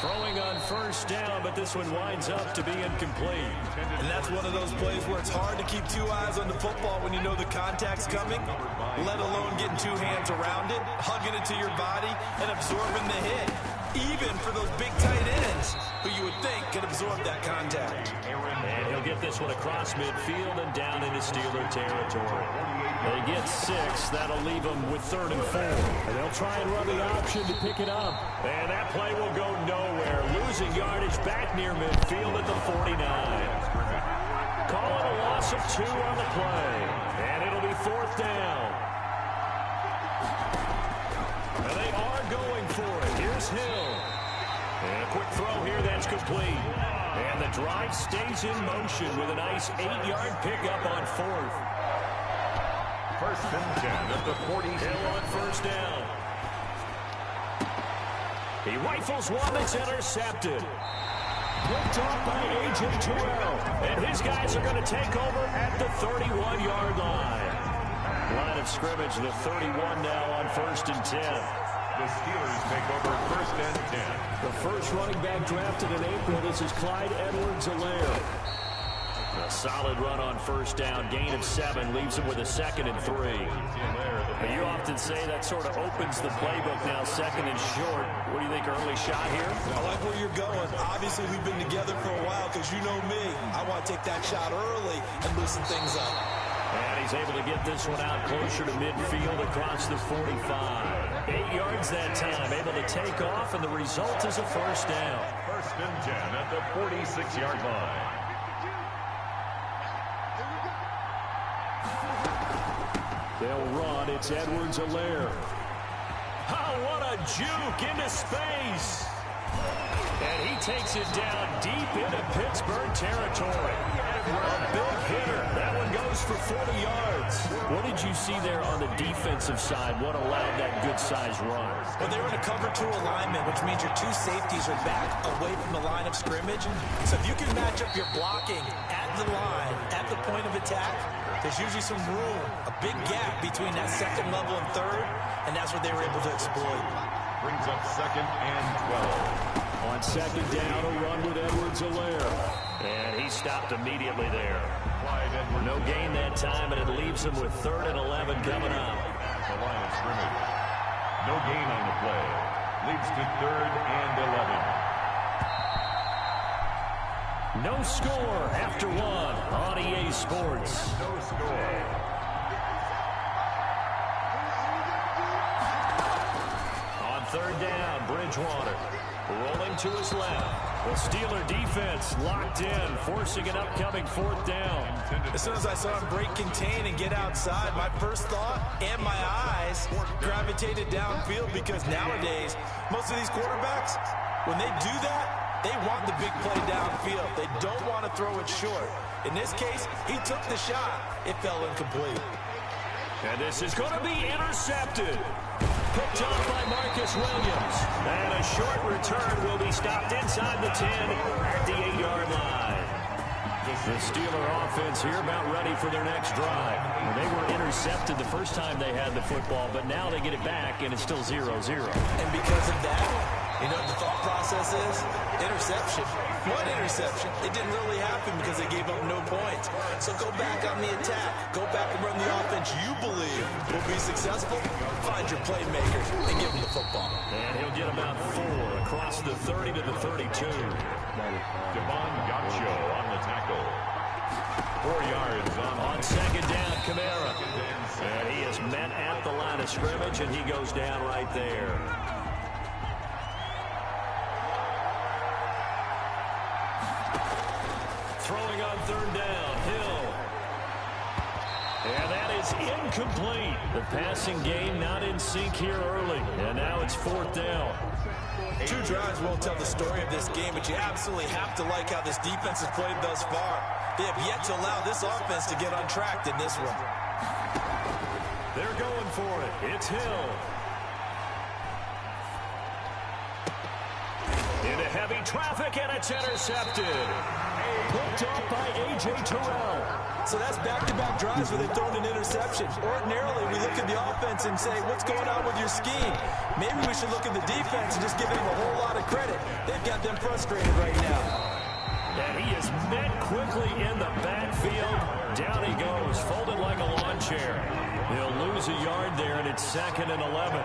Throwing on first down, but this one winds up to be incomplete. And that's one of those plays where it's hard to keep 2 eyes on the football when you know the contact's coming, let alone getting 2 hands around it, hugging it to your body, and absorbing the hit. Even for those big tight ends, who you would think could absorb that contact. And he'll get this one across midfield and down into Steeler territory. They get 6. That'll leave them with 3rd and 4. And they'll try and run the option to pick it up. And that play will go nowhere. Losing yardage back near midfield at the 49. Calling a loss of 2 on the play. And it'll be 4th down. And they are going for it. Here's Hill. And a quick throw here, that's complete. And the drive stays in motion with a nice 8-yard pickup on 4th. 1st and 10 at the 40. Hill on first down. He rifles one that's intercepted. Picked off by A.J. Terrell. And his guys are going to take over at the 31-yard line. Line of scrimmage, the 31 now on 1st and 10. The Steelers take over 1st and 10. The first running back drafted in April. This is Clyde Edwards-Helaire. A solid run on first down. Gain of 7 leaves him with a 2nd and 3. But you often say that sort of opens the playbook now, 2nd and short. What do you think, early shot here? I like where you're going. Obviously, we've been together for a while because you know me. I want to take that shot early and loosen things up. And he's able to get this one out closer to midfield across the 45. 8 yards that time, able to take off, and the result is a first down. 1st and 10 at the 46-yard line. They'll run. It's Edwards-Helaire. Oh, what a juke into space. And he takes it down deep into Pittsburgh territory. A big hitter. That one goes for 40 yards. What did you see there on the defensive side? What allowed that good-sized run? Well, they were in a cover 2 alignment, which means your 2 safeties are back away from the line of scrimmage. So if you can match up your blocking at the line, at the point of attack, there's usually some room, a big gap between that 2nd level and 3rd, and that's what they were able to exploit. Brings up 2nd and 12. On 2nd down, a run with Edwards-Helaire. And he stopped immediately there. No gain that time, and it leaves him with 3rd and 11 coming up. The line of scrimmage. No gain on the play. Leads to 3rd and 11. No score after 1 on EA Sports. No score. On 3rd down, Bridgewater rolling to his left. The Steeler defense locked in, forcing an upcoming 4th down. As soon as I saw him break contain and get outside, my first thought and my eyes gravitated downfield, because nowadays, most of these quarterbacks, when they do that, they want the big play downfield. They don't want to throw it short. In this case, he took the shot. It fell incomplete. And this is going to be intercepted. Picked off by Marcus Williams. And a short return will be stopped inside the 10 at the 8-yard line. The Steeler offense here about ready for their next drive. Well, they were intercepted the first time they had the football, but now they get it back, and it's still 0-0. And because of that, you know what the thought process is? Interception. What interception? It didn't really happen because they gave up no points. So go back on the attack. Go back and run the offense you believe will be successful. Find your playmakers and give them the football. And he'll get about 4 across the 30 to the 32. Devon Gaccio on the tackle. 4 yards on 2nd down, Kamara. And he is met at the line of scrimmage, and he goes down right there. Throwing on 3rd down, Hill. And that is incomplete. The passing game not in sync here early. And now it's 4th down. 2 drives won't tell the story of this game, but you absolutely have to like how this defense has played thus far. They have yet to allow this offense to get untracked in this one. They're going for it. It's Hill. Into heavy traffic, and it's intercepted. Picked off by A.J. Terrell. So that's back-to-back drives where they've thrown an interception. Ordinarily, we look at the offense and say, what's going on with your scheme? Maybe we should look at the defense and just give them a whole lot of credit. They've got them frustrated right now. And he is met quickly in the backfield. Down he goes, folded like a lawn chair. They'll lose a yard there, and it's 2nd and 11.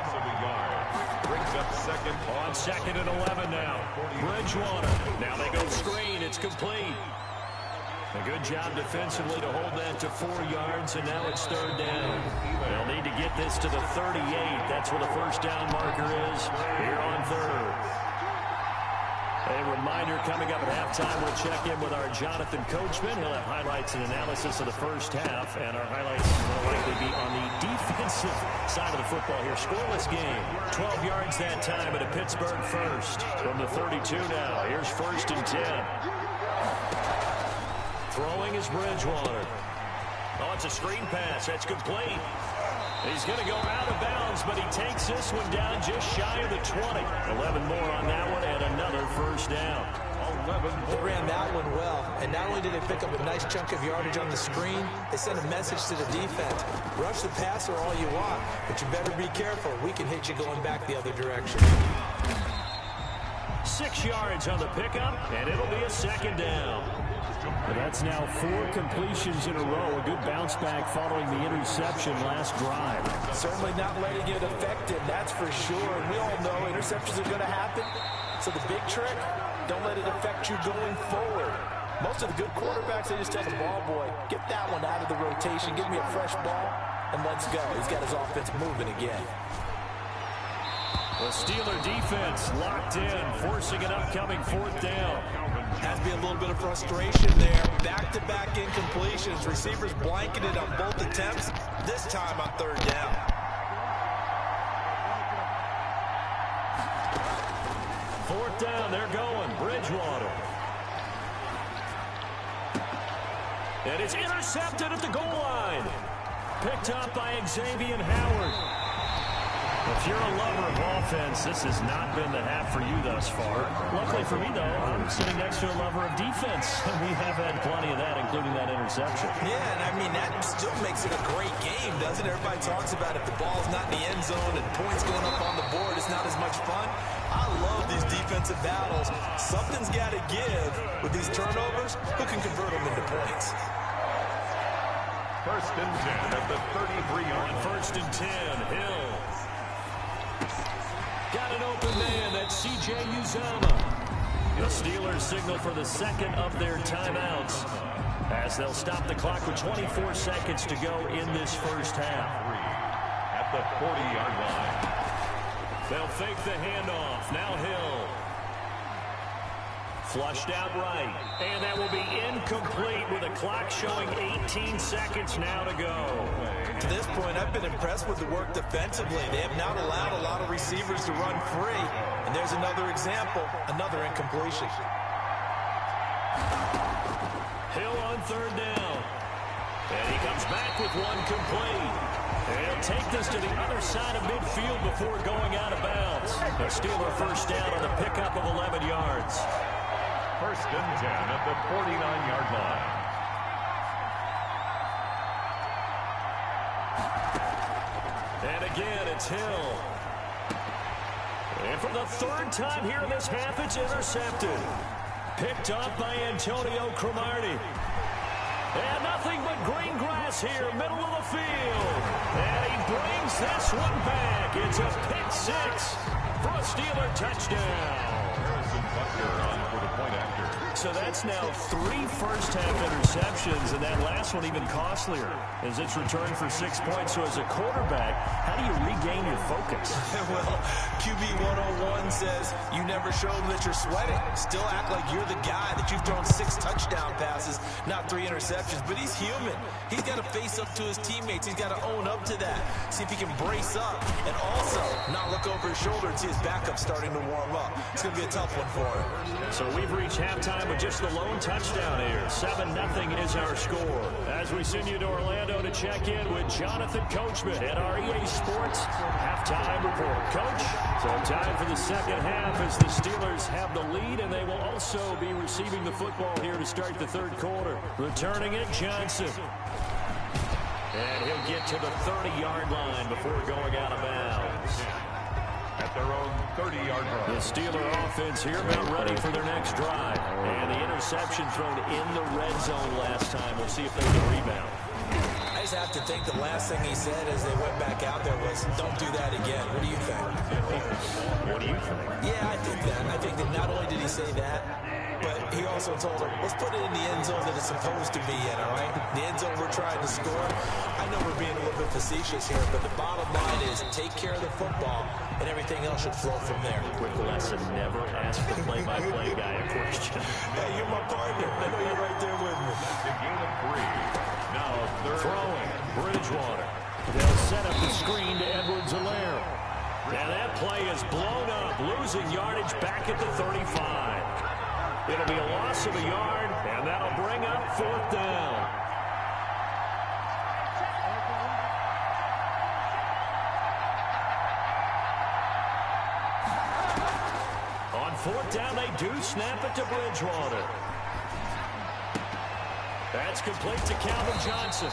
Brings up 2nd. On 2nd and 11 now. Bridgewater. Now they go screen. It's complete. A good job defensively to hold that to 4 yards, and now it's 3rd down. They'll need to get this to the 38. That's where the first down marker is here on 3rd. A reminder coming up at halftime, we'll check in with our Jonathan Coachman. He'll have highlights and analysis of the first half, and our highlights will likely be on the defensive side of the football here. Scoreless game. 12 yards that time at a Pittsburgh first. From the 32 now, here's 1st and 10. Throwing is Bridgewater. Oh, it's a screen pass. That's complete. He's going to go out of bounds, but he takes this one down just shy of the 20. 11 more on that one, and another first down. They ran that one well, and not only did they pick up a nice chunk of yardage on the screen, they sent a message to the defense. Rush the passer all you want, but you better be careful. We can hit you going back the other direction. 6 yards on the pickup, and it'll be a 2nd down. And that's now 4 completions in a row. A good bounce back following the interception last drive. Certainly not letting it affect him, that's for sure. And we all know interceptions are going to happen. So the big trick, don't let it affect you going forward. Most of the good quarterbacks, they just tell the ball boy, get that one out of the rotation, give me a fresh ball, and let's go. He's got his offense moving again. The Steeler defense locked in, forcing an upcoming 4th down. Has to be a little bit of frustration there. Back-to-back incompletions. Receivers blanketed on both attempts, this time on 3rd down. Fourth down, they're going. Bridgewater. And it's intercepted at the goal line. Picked up by Xavier Howard. If you're a lover of offense, this has not been the half for you thus far. Luckily for me, though, I'm sitting next to a lover of defense. We have had plenty of that, including that interception. Yeah, and I mean, that still makes it a great game, doesn't it? Everybody talks about if the ball's not in the end zone and points going up on the board, it's not as much fun. I love these defensive battles. Something's got to give with these turnovers. Who can convert them into points? 1st and 10 at the 33-yard line. 1st and 10, Hill. Got an open man, that's C.J. Uzomah. The Steelers signal for the 2nd of their timeouts as they'll stop the clock with 24 seconds to go in this first half. At the 40-yard line. They'll fake the handoff. Now Hill. Flushed out right. And that will be incomplete with a clock showing 18 seconds now to go. To this point, I've been impressed with the work defensively. They have not allowed a lot of receivers to run free. And there's another example, another incompletion. Hill on 3rd down. And he comes back with one complete. And he'll take this to the other side of midfield before going out of bounds. A Steeler first down on a pickup of 11 yards. 1st and 10 at the 49-yard line. And again, it's Hill. And for the 3rd time here in this half, it's intercepted. Picked up by Antonio Cromartie. And nothing but green grass here, middle of the field. And he brings this one back. It's a pick 6 for a Steeler touchdown. On for the point after. So that's now 3 first-half interceptions, and that last one even costlier as it's returned for 6 points. So as a quarterback, how do you regain your focus? Well, QB 101 says you never show them that you're sweating. Still act like you're the guy, that you've thrown 6 touchdown passes, not 3 interceptions. But he's human. He's got to face up to his teammates. He's got to own up to that. See if he can brace up and also not look over his shoulder and see his backup starting to warm up. It's going to be a tough one for him. So we've reached halftime with just the lone touchdown here. 7-0 is our score. As we send you to Orlando to check in with Jonathan Coachman at REA Sports Halftime Report. Coach, so time for the second half as the Steelers have the lead, and they will also be receiving the football here to start the 3rd quarter. Returning it, Johnson. And he'll get to the 30-yard line before going out of bounds. At their own 30-yard line. The Steeler offense here about ready for their next drive. And the interception thrown in the red zone last time. We'll see if they can rebound. I just have to think the last thing he said as they went back out there was, don't do that again. What do you think? What do you think? Yeah, I think that. I think that not only did he say that, but he also told him, let's put it in the end zone that it's supposed to be in, all right? The end zone we're trying to score. I know we're being a little bit facetious here, but the bottom line is take care of the football, and everything else should flow from there. Quick lesson, never ask the play-by-play guy a question. Hey, you're my partner. I know you're right there with me. The gain of 3. Now throwing, Bridgewater. They'll set up the screen to Edwards-Helaire. And that play is blown up, losing yardage back at the 35. It'll be a loss of a yard, and that'll bring up 4th down. On 4th down, they do snap it to Bridgewater. That's complete to Calvin Johnson.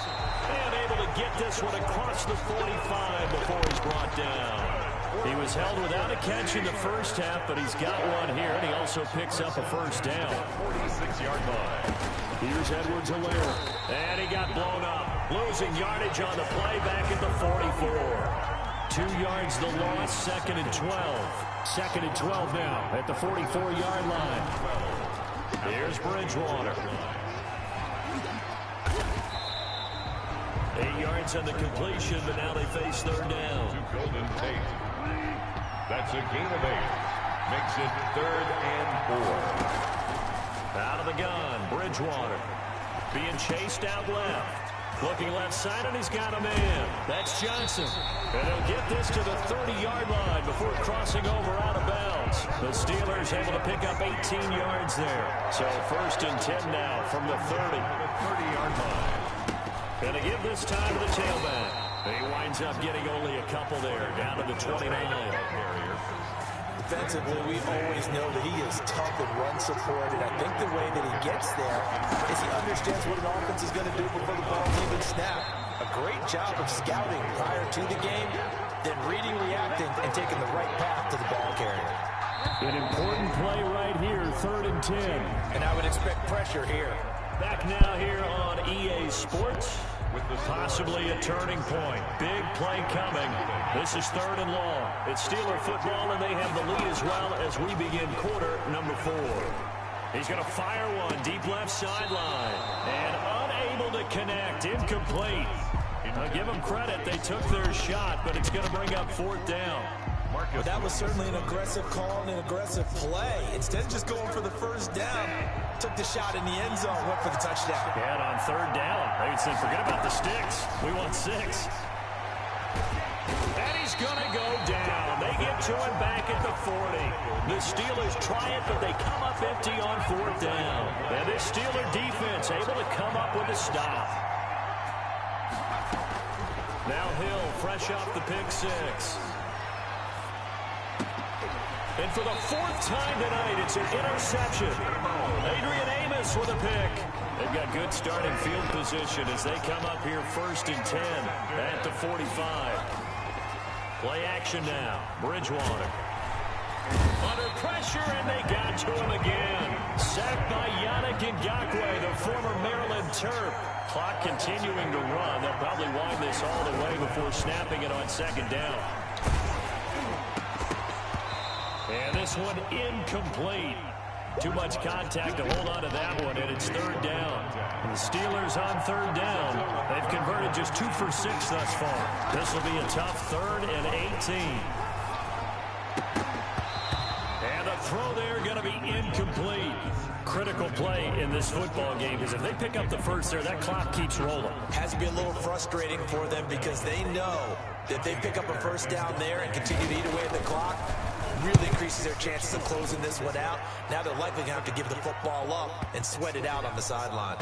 And able to get this one across the 45 before he's brought down. He was held without a catch in the first half, but he's got one here, and he also picks up a first down. 46-yard line. Here's Edwards-Helaire. And he got blown up. Losing yardage on the play back at the 44. 2 yards the loss, 2nd and 12. 2nd and 12 now at the 44-yard line. Here's Bridgewater. 8 yards on the completion, but now they face 3rd down. To Golden Tate. That's a gain of 8. Makes it 3rd and 4. Out of the gun, Bridgewater. Being chased out left. Looking left side, and he's got a man. That's Johnson. And he'll get this to the 30-yard line before crossing over out of bounds. The Steelers able to pick up 18 yards there. So 1st and 10 now from the 30. 30-yard line. Going to give this time to the tailback. He winds up getting only a couple there, down to the 29. Defensively, we always know that he is tough and run support, and I think the way that he gets there is he understands what an offense is going to do before the ball's even snapped. A great job of scouting prior to the game, then reading, reacting, and taking the right path to the ball carrier. An important play right here, 3rd and 10. And I would expect pressure here. Back now here on EA Sports. Possibly a turning point. Big play coming. This is 3rd and long. It's Steeler football, and they have the lead as well as we begin quarter number 4. He's going to fire one deep left sideline. And unable to connect. Incomplete. I'll give them credit. They took their shot, but it's going to bring up 4th down. But that was certainly an aggressive call and an aggressive play. Instead of just going for the 1st down, took the shot in the end zone, went for the touchdown. And on 3rd down, they said, forget about the sticks. We want 6. And he's going to go down. They get to him back at the 40. The Steelers try it, but they come up empty on 4th down. And this Steeler defense able to come up with a stop. Now Hill, fresh off the pick 6. And for the 4th time tonight, it's an interception. Adrian Amos with a pick. They've got good starting field position as they come up here 1st and 10 at the 45. Play action now. Bridgewater. Under pressure, and they got to him again. Sacked by Yannick Ngakoue, the former Maryland Terp. Clock continuing to run. They'll probably wind this all the way before snapping it on 2nd down. And this one incomplete. Too much contact to hold on to that one, and it's 3rd down. And the Steelers on 3rd down. They've converted just 2 for 6 thus far. This will be a tough 3rd and 18. And the throw there going to be incomplete. Critical play in this football game, because if they pick up the 1st there, that clock keeps rolling. Has to be a little frustrating for them because they know that they pick up a 1st down there and continue to eat away at the clock, really increases their chances of closing this one out. Now they're likely going to have to give the football up and sweat it out on the sideline.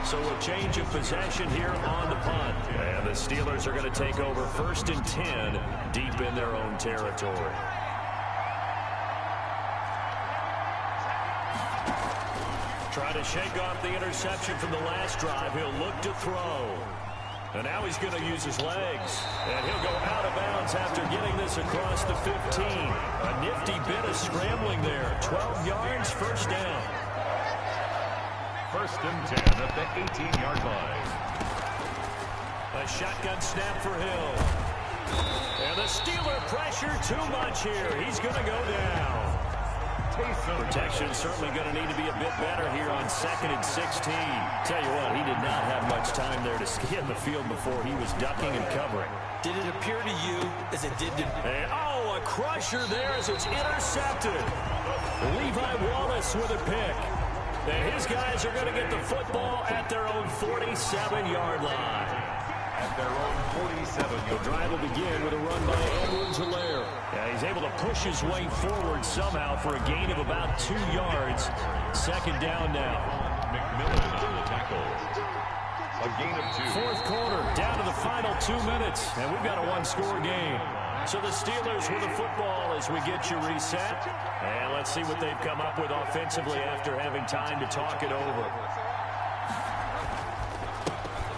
So a change of possession here on the punt. And the Steelers are going to take over 1st and 10 deep in their own territory. Trying to shake off the interception from the last drive. He'll look to throw. And now he's going to use his legs. And he'll go out of bounds after getting this across the 15. A nifty bit of scrambling there. 12 yards, 1st down. 1st and 10 at the 18-yard line. A shotgun snap for Hill. And the Steeler pressure too much here. He's going to go down. Protection certainly going to need to be a bit better here on 2nd and 16. Tell you what, he did not have much time there to scan the field before he was ducking and covering. Did it appear to you as it did to... And, a crusher there as it's intercepted. Levi Wallace with a pick. And his guys are going to get the football at their own 47-yard line. At their own 47. The drive will begin with a run by Edwards-Helaire. Yeah, he's able to push his way forward somehow for a gain of about 2 yards. 2nd down now. McMillan on the tackle. A gain of 2. 4th quarter, down to the final 2 minutes, and we've got a 1-score game. So the Steelers with the football as we get you reset. And let's see what they've come up with offensively after having time to talk it over.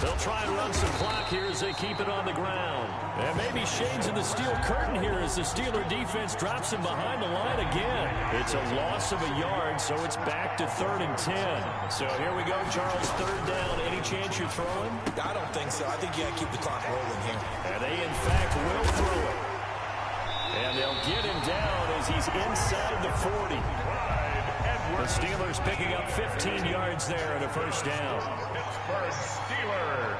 They'll try and run some clock here as they keep it on the ground. And maybe shades of the steel curtain here as the Steeler defense drops him behind the line again. It's a loss of a yard, so it's back to 3rd and 10. So here we go, Charles, 3rd down. Any chance you're throwing? I don't think so. I think you got to keep the clock rolling here. And they, in fact, will throw it. And they'll get him down as he's inside the 40. The Steelers picking up 15 yards there and a 1st down. Pittsburgh Steelers.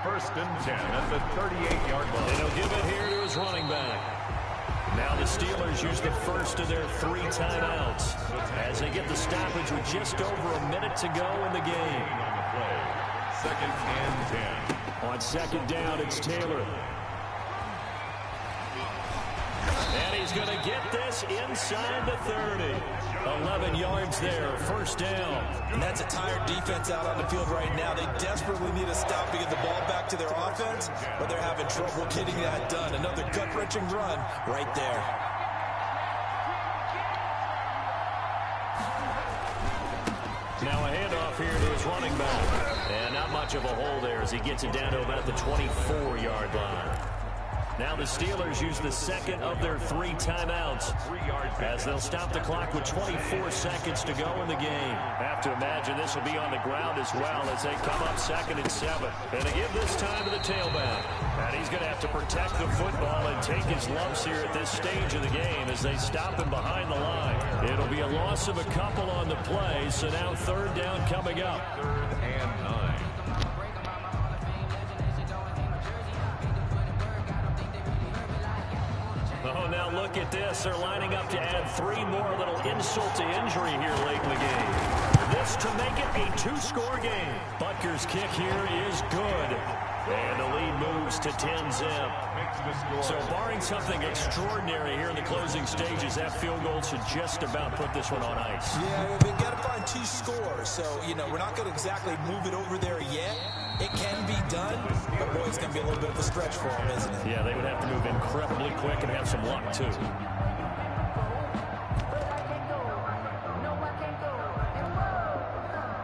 1st and 10 at the 38-yard line. And he'll give it here to his running back. Now the Steelers use the first of their 3 timeouts as they get the stoppage with just over a minute to go in the game. On the play. 2nd and 10. On 2nd down, it's Taylor. And he's going to get this inside the 30. 11 yards there, 1st down. And that's a tired defense out on the field right now. They desperately need a stop to get the ball back to their offense, but they're having trouble getting that done. Another gut-wrenching run right there. Now a handoff here to his running back. And not much of a hole there as he gets it down to about the 24-yard line. Now the Steelers use the 2nd of their 3 timeouts as they'll stop the clock with 24 seconds to go in the game. Have to imagine this will be on the ground as well as they come up 2nd and 7. And they give this time to the tailback. And he's going to have to protect the football and take his lumps here at this stage of the game as they stop him behind the line. It'll be a loss of a couple on the play, so now 3rd down coming up. 3rd and 9. Oh, now look at this. They're lining up to add 3 more. A little insult to injury here late in the game. This to make it a 2-score game. Butker's kick here is good. And the lead moves to 10-zip. So barring something extraordinary here in the closing stages, that field goal should just about put this one on ice. Yeah, we've got to find 2 scores. So, you know, we're not going to exactly move it over there yet. It can be done, but boy, it's going to be a little bit of a stretch for them, isn't it? Yeah, they would have to move incredibly quick and have some luck, too.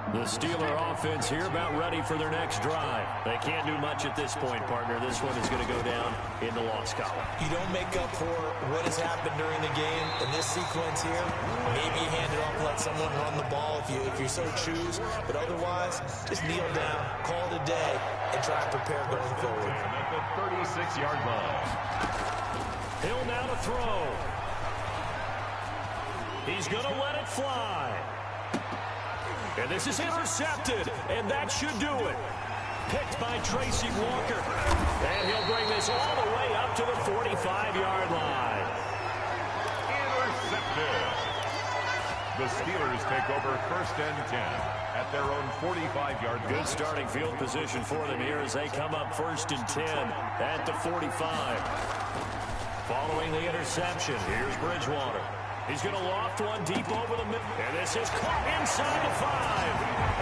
The Steeler offense here about ready for their next drive. They can't do much at this point, partner. This one is going to go down in the loss column. You don't make up for what has happened during the game in this sequence here. Maybe you hand it off and let someone run the ball if you so choose. But otherwise, just kneel down, call it a day, and try to prepare going forward. At the 36-yard line. Hill now to throw. He's going to let it fly. And this is intercepted, and that should do it. Picked by Tracy Walker. And he'll bring this all the way up to the 45-yard line. Intercepted. The Steelers take over 1st and 10 at their own 45-yard line. Good starting field position for them here as they come up 1st and 10 at the 45. Following the interception, here's Bridgewater. He's going to loft one deep over the middle. And this is caught inside the 5.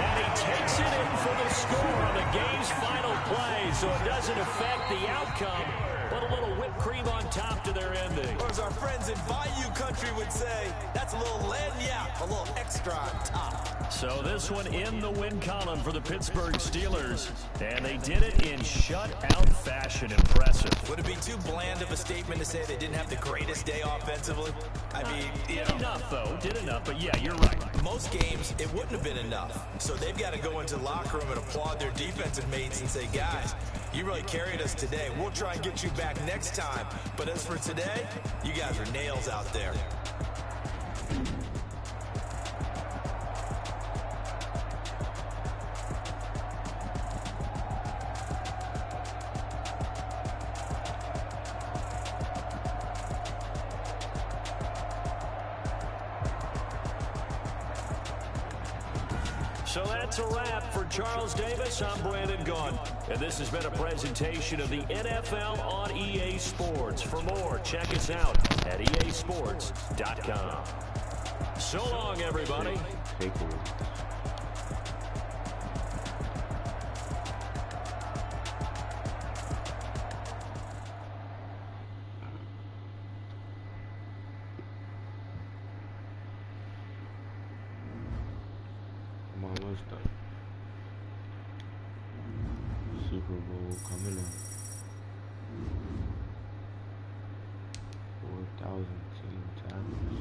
And he takes it in for the score on the game's final play. So it doesn't affect the outcome, but a little whipped cream on top to their ending. Or as our friends in Bayou Country would say, that's a little lagniappe, a little extra on top. So this one in the win column for the Pittsburgh Steelers. And they did it in shutout fashion. Impressive. Would it be too bland of a statement to say they didn't have the greatest day offensively? I mean, did enough, though. Did enough, but yeah, you're right. Most games, it wouldn't have been enough. So they've got to go into the locker room and applaud their defensive mates and say, guys, you really carried us today. We'll try and get you back next time. But as for today, you guys are nails out there. So that's a wrap for Charles Davis. I'm Brandon Gunn. And this has been a presentation of the NFL on EA Sports. For more, check us out at easports.com. So long, everybody. I'm almost done. Super Bowl coming up. 4,000 team tackles.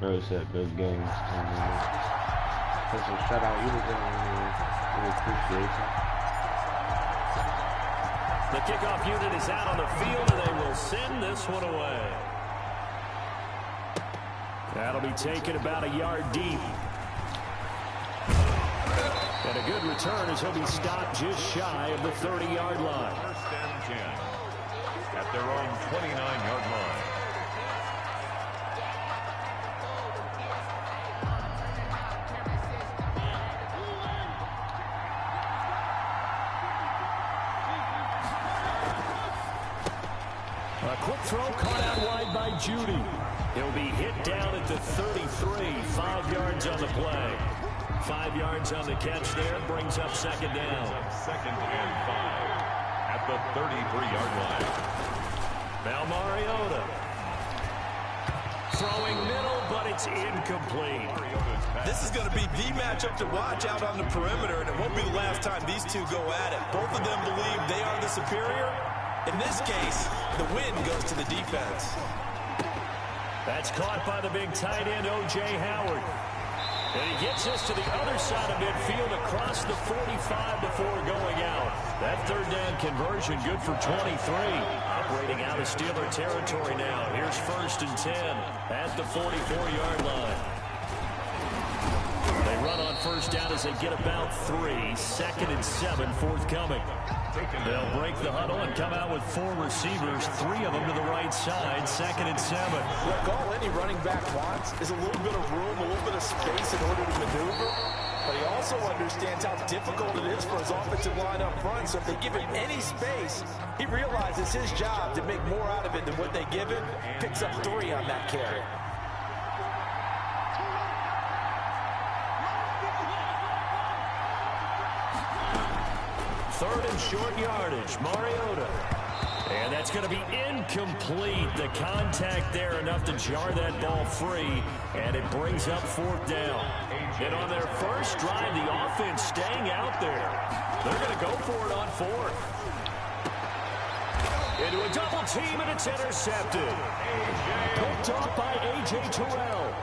Bro, it's that big game. That's a shutout. We appreciate you. The kickoff unit is out on the field, and they will send this one away. That'll be taken about a yard deep. And a good return as he'll be stopped just shy of the 30-yard line. First and 10 at their own 29-yard line. A quick throw caught out wide by Judy. He'll be hit down at the 33, 5 yards on the play. 5 yards on the catch there, brings up second down. Second and 5 at the 33-yard line. Now Mariota. Throwing middle, but it's incomplete. This is going to be the matchup to watch out on the perimeter, and it won't be the last time these two go at it. Both of them believe they are the superior. In this case, the win goes to the defense. That's caught by the big tight end, O.J. Howard. And he gets us to the other side of midfield across the 45 before going out. That third down conversion good for 23. Operating out of Steeler territory now. Here's first and 10 at the 44-yard line. They run on first down as they get about 3. Second and 7 forthcoming. They'll break the huddle and come out with 4 receivers, 3 of them to the right side. Second and 7. Look, all any running back wants is a little bit of room, a little bit of space in order to maneuver. But he also understands how difficult it is for his offensive line up front. So if they give him any space, he realizes his job to make more out of it than what they give him. Picks up 3 on that carry. Third and short yardage, Mariota. And that's going to be incomplete. The contact there enough to jar that ball free, and it brings up 4th down. And on their first drive, the offense staying out there. They're going to go for it on 4th. Into a double team, and it's intercepted. Picked off by A.J. Terrell.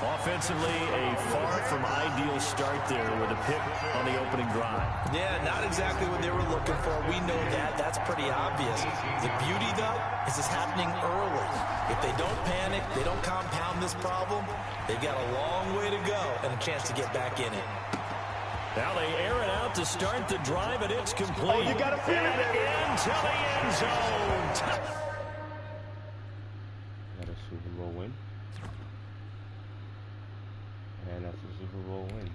Offensively, a far from ideal start there with a pick on the opening drive. Yeah, not exactly what they were looking for. We know that. That's pretty obvious. The beauty, though, is it's happening early. If they don't panic, they don't compound this problem, they've got a long way to go and a chance to get back in it. Now they air it out to start the drive, and it's complete. Oh, you got to feel it into the end zone. Got a Super Bowl win. And that's a Super Bowl win.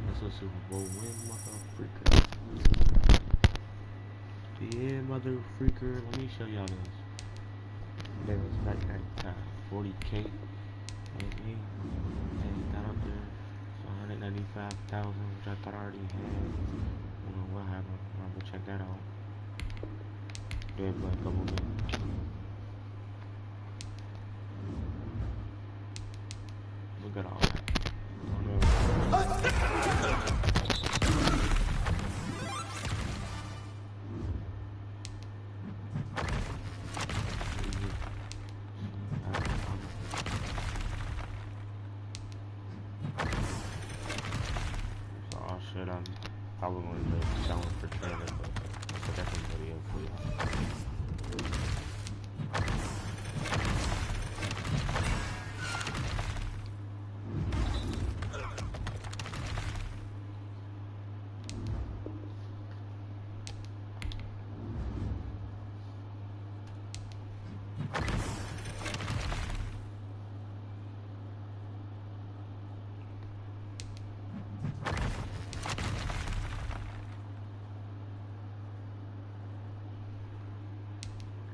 That's a Super Bowl win, motherfucker. Yeah, mother freaker. Let me show y'all this. There's back at 40K. Maybe. And got up there. So 195,000, which I thought I already had. I don't know what happened. I'm gonna check that out. Then play a couple games. Look at all that. I'm probably going to end up selling for trailer, but that's a different video for you.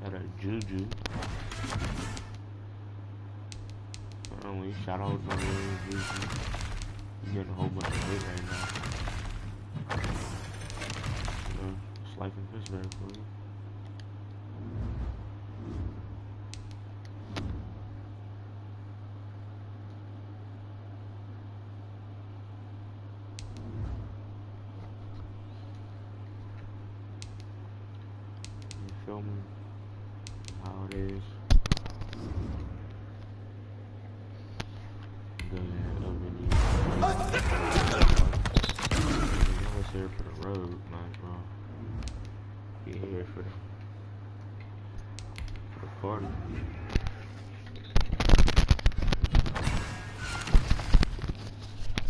Got a Juju. Only shout out my name Juju. You getting a whole bunch of hate right now. It's life in Pittsburgh for you. You feel me? How it is. I was here for the road, might as well be here for the party.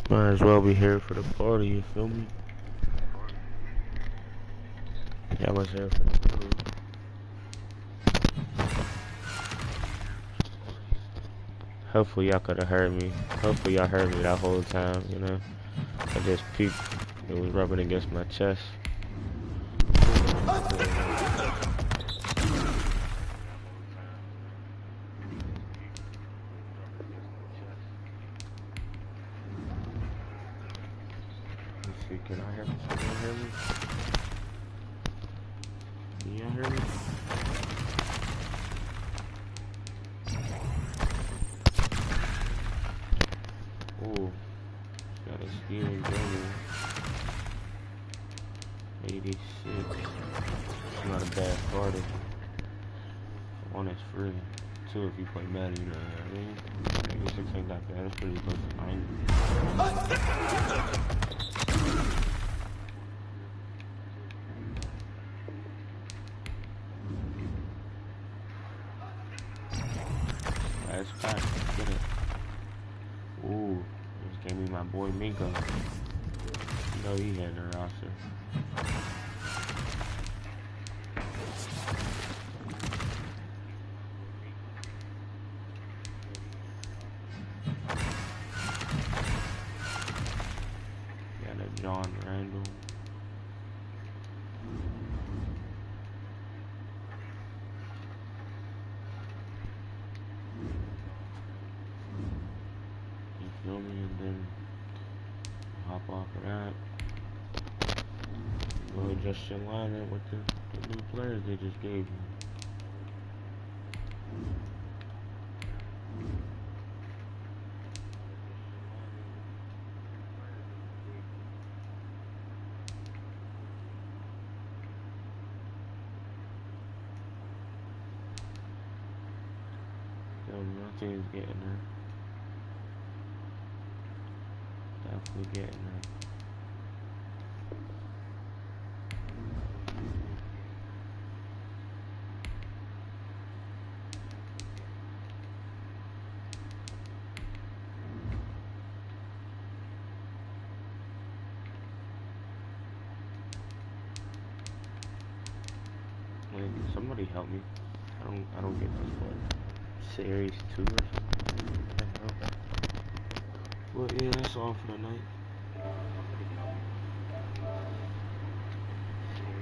Might as well be here for the party, you feel me? Yeah, I was here for the road. Hopefully y'all could have heard me. Hopefully y'all heard me that whole time, you know. I just peeked. It was rubbing against my chest. Let's see, can I hear me? Can y'all hear me? Can y'all hear me? Ooh, got a steering German. 86. It's not a bad card. One is free. Two if you play Madden, you know what I mean? 86 ain't that bad. It's pretty close to 90. That's fine. Get it. Ooh, just gave me my boy Minko. You know he had the roster. Got a John Randall. You feel me? And then hop off of that. Go adjust your lineup with the new players they just gave you. Yo, nothing's getting there. Definitely getting there. Like, somebody help me. I don't get this one. Series 2 or something. Well, yeah, that's all for the night.